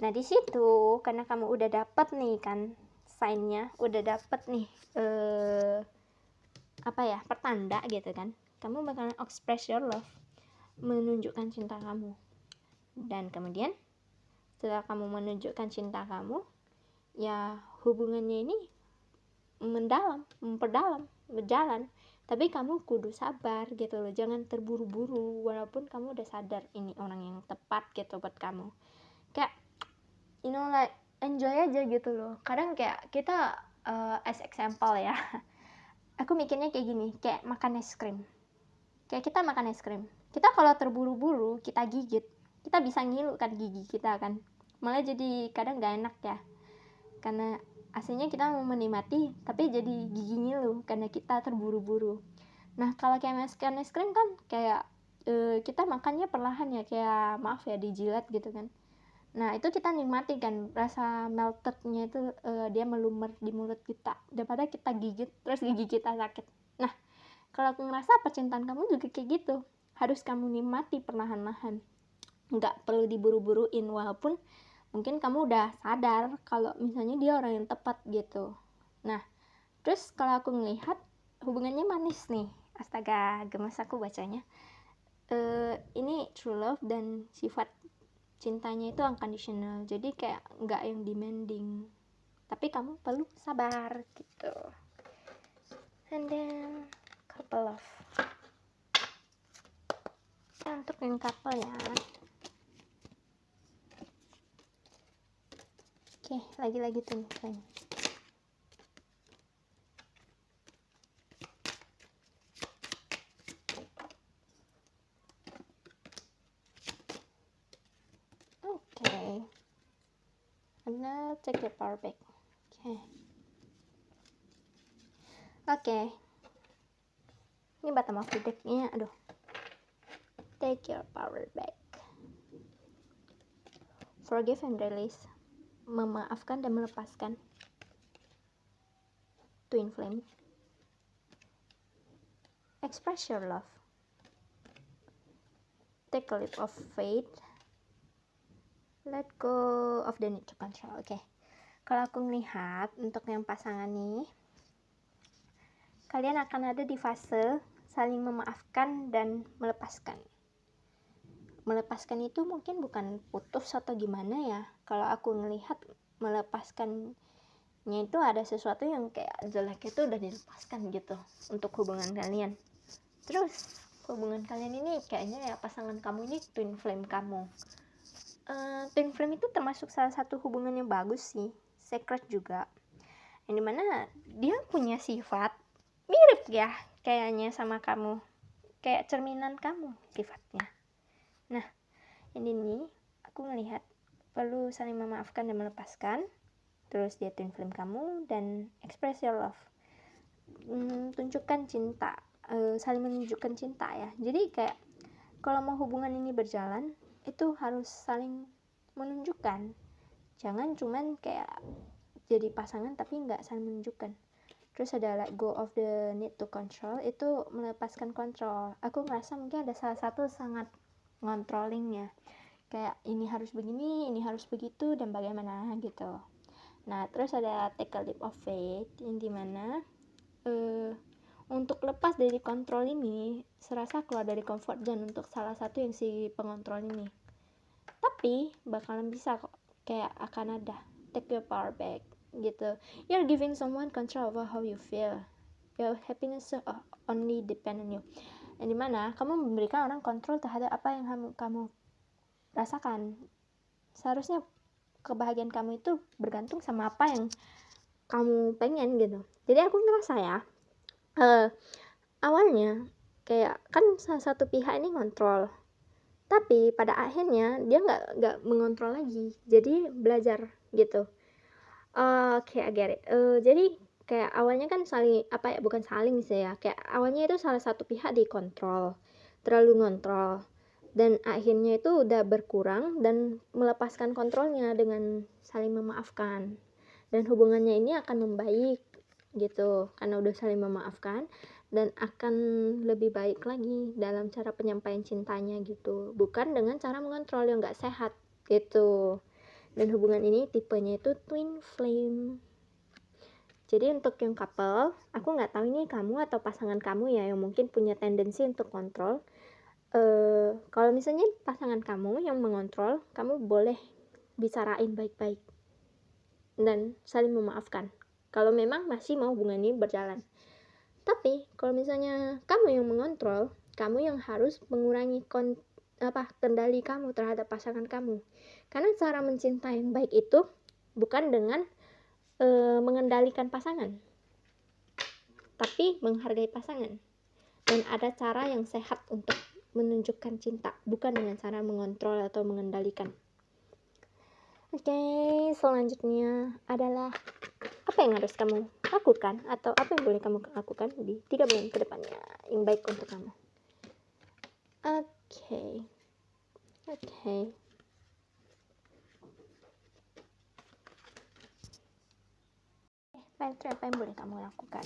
Speaker 1: Nah, di situ karena kamu udah dapet nih kan sign-nya, udah dapet nih pertanda gitu kan, kamu bakalan express your love, menunjukkan cinta kamu. Dan kemudian setelah kamu menunjukkan cinta kamu, ya hubungannya ini memperdalam, berjalan. Tapi kamu kudu sabar gitu loh, jangan terburu-buru walaupun kamu udah sadar ini orang yang tepat gitu buat kamu. Kayak like enjoy aja gitu loh. Kadang kayak kita as example ya, aku mikirnya kayak gini, kayak makan es krim. Kayak kita makan es krim, kita kalau terburu-buru kita gigit, kita bisa ngilu kan gigi kita kan, malah jadi kadang gak enak ya, karena aslinya kita mau menikmati tapi jadi gigi ngilu karena kita terburu-buru. Nah, kalau kayak makan es krim kan kayak kita makannya perlahan ya, kayak maaf ya dijilat gitu kan. Nah, itu kita nikmati kan, rasa meltednya itu dia melumer di mulut kita daripada kita gigit terus gigi kita sakit. Nah, kalau aku ngerasa percintaan kamu juga kayak gitu, harus kamu nikmati perlahan-lahan, nggak perlu diburu-buruin walaupun mungkin kamu udah sadar kalau misalnya dia orang yang tepat gitu. Nah, terus kalau aku ngelihat hubungannya manis nih, astaga gemes aku bacanya. Ini true love dan sifat cintanya itu unconditional, jadi kayak nggak yang demanding, tapi kamu perlu sabar gitu. And then couple love. Nah, untuk yang couple ya, oke, lagi-lagi twin flame. Okay, and now take your power back. Okay. Ini bottom of the deck-nya, aduh. Take your power back. Forgive and release. Memaafkan dan melepaskan. Twin flame. Express your love. Take a leap of faith. Let go of the need to control. Oke. Kalau aku melihat untuk yang pasangan nih, kalian akan ada di fase saling memaafkan dan melepaskan. Melepaskan itu mungkin bukan putus atau gimana ya. Kalau aku ngelihat melepaskannya itu ada sesuatu yang kayak jelek itu udah dilepaskan gitu untuk hubungan kalian. Terus hubungan kalian ini kayaknya ya pasangan kamu ini twin flame kamu. Twin flame itu termasuk salah satu hubungan yang bagus sih, sacred juga. Yang dimana dia punya sifat mirip ya kayaknya sama kamu, kayak cerminan kamu sifatnya. Nah, ini nih aku melihat perlu saling memaafkan dan melepaskan. Terus dia twin flame kamu dan express your love. Tunjukkan cinta, saling menunjukkan cinta ya. Jadi kayak kalau mau hubungan ini berjalan itu harus saling menunjukkan. Jangan cuman kayak jadi pasangan tapi nggak saling menunjukkan. Terus ada let go of the need to control, itu melepaskan kontrol. Aku merasa mungkin ada salah satu sangat controllingnya, kayak ini harus begini, ini harus begitu, dan bagaimana gitu. Nah, terus ada take a leap of faith, yang dimana untuk lepas dari kontrol ini serasa keluar dari comfort zone untuk salah satu yang si pengontrol ini, tapi bakalan bisa kok, kayak akan ada take your power back gitu. You're giving someone control over how you feel. Your happiness only depend on you. Yang dimana kamu memberikan orang kontrol terhadap apa yang kamu rasakan. Seharusnya kebahagiaan kamu itu bergantung sama apa yang kamu pengen gitu. Jadi aku ngerasa ya, awalnya kayak kan salah satu pihak ini kontrol, tapi pada akhirnya dia nggak mengontrol lagi, jadi belajar gitu. Oke, I get it. Jadi kayak awalnya kan bukan saling sih ya, kayak awalnya itu salah satu pihak dikontrol, terlalu ngontrol, dan akhirnya itu udah berkurang dan melepaskan kontrolnya dengan saling memaafkan, dan hubungannya ini akan membaik gitu karena udah saling memaafkan, dan akan lebih baik lagi dalam cara penyampaian cintanya gitu, bukan dengan cara mengontrol yang gak sehat gitu. Dan hubungan ini tipenya itu twin flame. Jadi untuk yang couple, aku nggak tahu ini kamu atau pasangan kamu ya yang mungkin punya tendensi untuk kontrol. Kalau misalnya pasangan kamu yang mengontrol, kamu boleh bicarain baik-baik dan saling memaafkan kalau memang masih mau hubungan ini berjalan. Tapi kalau misalnya kamu yang mengontrol, kamu yang harus mengurangi kendali kamu terhadap pasangan kamu. Karena cara mencintai yang baik itu bukan dengan mengendalikan pasangan, tapi menghargai pasangan. Dan ada cara yang sehat untuk menunjukkan cinta, bukan dengan cara mengontrol atau mengendalikan. Oke, selanjutnya adalah apa yang harus kamu lakukan atau apa yang boleh kamu lakukan di 3 bulan ke depannya yang baik untuk kamu. Oke. Pile apa yang boleh kamu lakukan?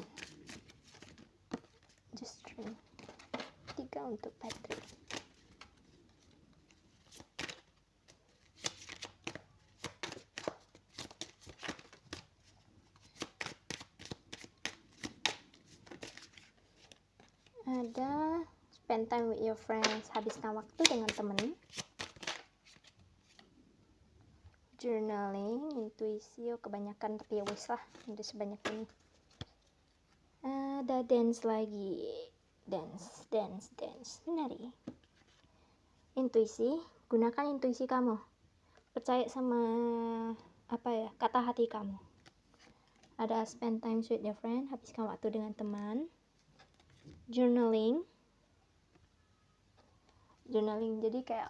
Speaker 1: Just 3 untuk pile. Ada spend time with your friends, habiskan waktu dengan temen, journaling, intuisi, kebanyakan tapi ya wes lah, udah sebanyak ini. Ada dance lagi, dance, menari. Intuisi, gunakan intuisi kamu, percaya sama kata hati kamu. Ada spend time with your friend, habiskan waktu dengan teman, journaling. Jadi kayak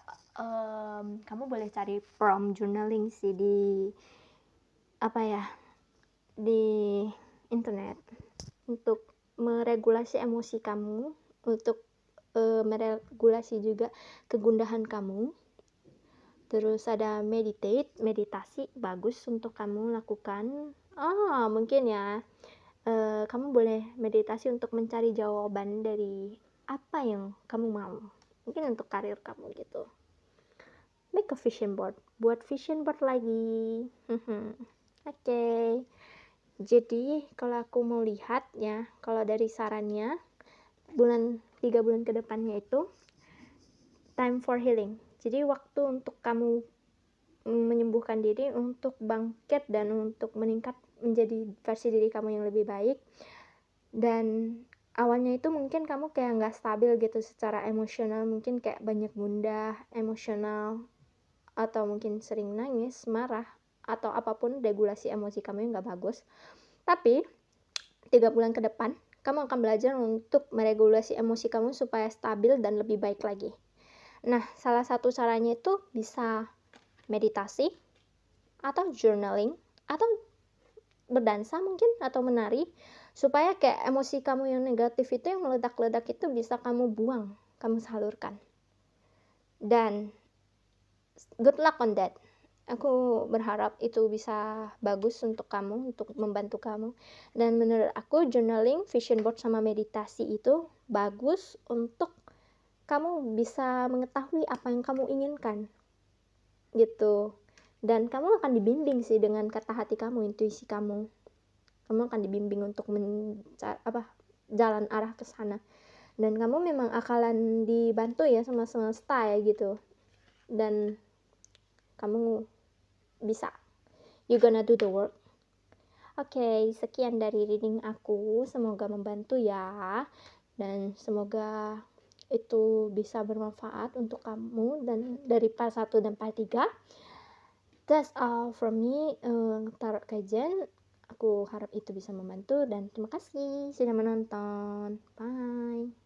Speaker 1: kamu boleh cari prompt journaling sih di di internet untuk meregulasi emosi kamu, untuk meregulasi juga kegundahan kamu. Terus ada meditasi bagus untuk kamu lakukan. Mungkin ya kamu boleh meditasi untuk mencari jawaban dari apa yang kamu mau, mungkin untuk karir kamu gitu. Make a vision board, buat vision board lagi. Oke. Jadi kalau aku mau lihat ya, kalau dari sarannya 3 bulan ke depannya itu time for healing. Jadi waktu untuk kamu menyembuhkan diri, untuk bangkit dan untuk meningkat menjadi versi diri kamu yang lebih baik. Dan awalnya itu mungkin kamu kayak nggak stabil gitu secara emosional, mungkin kayak banyak gundah emosional, atau mungkin sering nangis, marah, atau apapun regulasi emosi kamu yang nggak bagus. Tapi 3 bulan ke depan kamu akan belajar untuk meregulasi emosi kamu supaya stabil dan lebih baik lagi. Nah, salah satu caranya itu bisa meditasi atau journaling atau berdansa mungkin atau menari, supaya kayak emosi kamu yang negatif itu, yang meledak-ledak itu bisa kamu buang, kamu salurkan. Dan good luck on that. Aku berharap itu bisa bagus untuk kamu, untuk membantu kamu. Dan menurut aku journaling, vision board, sama meditasi itu bagus untuk kamu bisa mengetahui apa yang kamu inginkan gitu. Dan kamu akan dibimbing sih dengan kata hati kamu, intuisi kamu. Kamu akan dibimbing untuk jalan arah ke sana. Dan kamu memang akalan dibantu ya sama semesta ya gitu. Dan kamu bisa. You gonna do the work. Oke, sekian dari reading aku. Semoga membantu ya. Dan semoga itu bisa bermanfaat untuk kamu dan dari part 1 dan part 3. That's all from me. Tarot kajian. Aku harap itu bisa membantu dan terima kasih sudah menonton. Bye.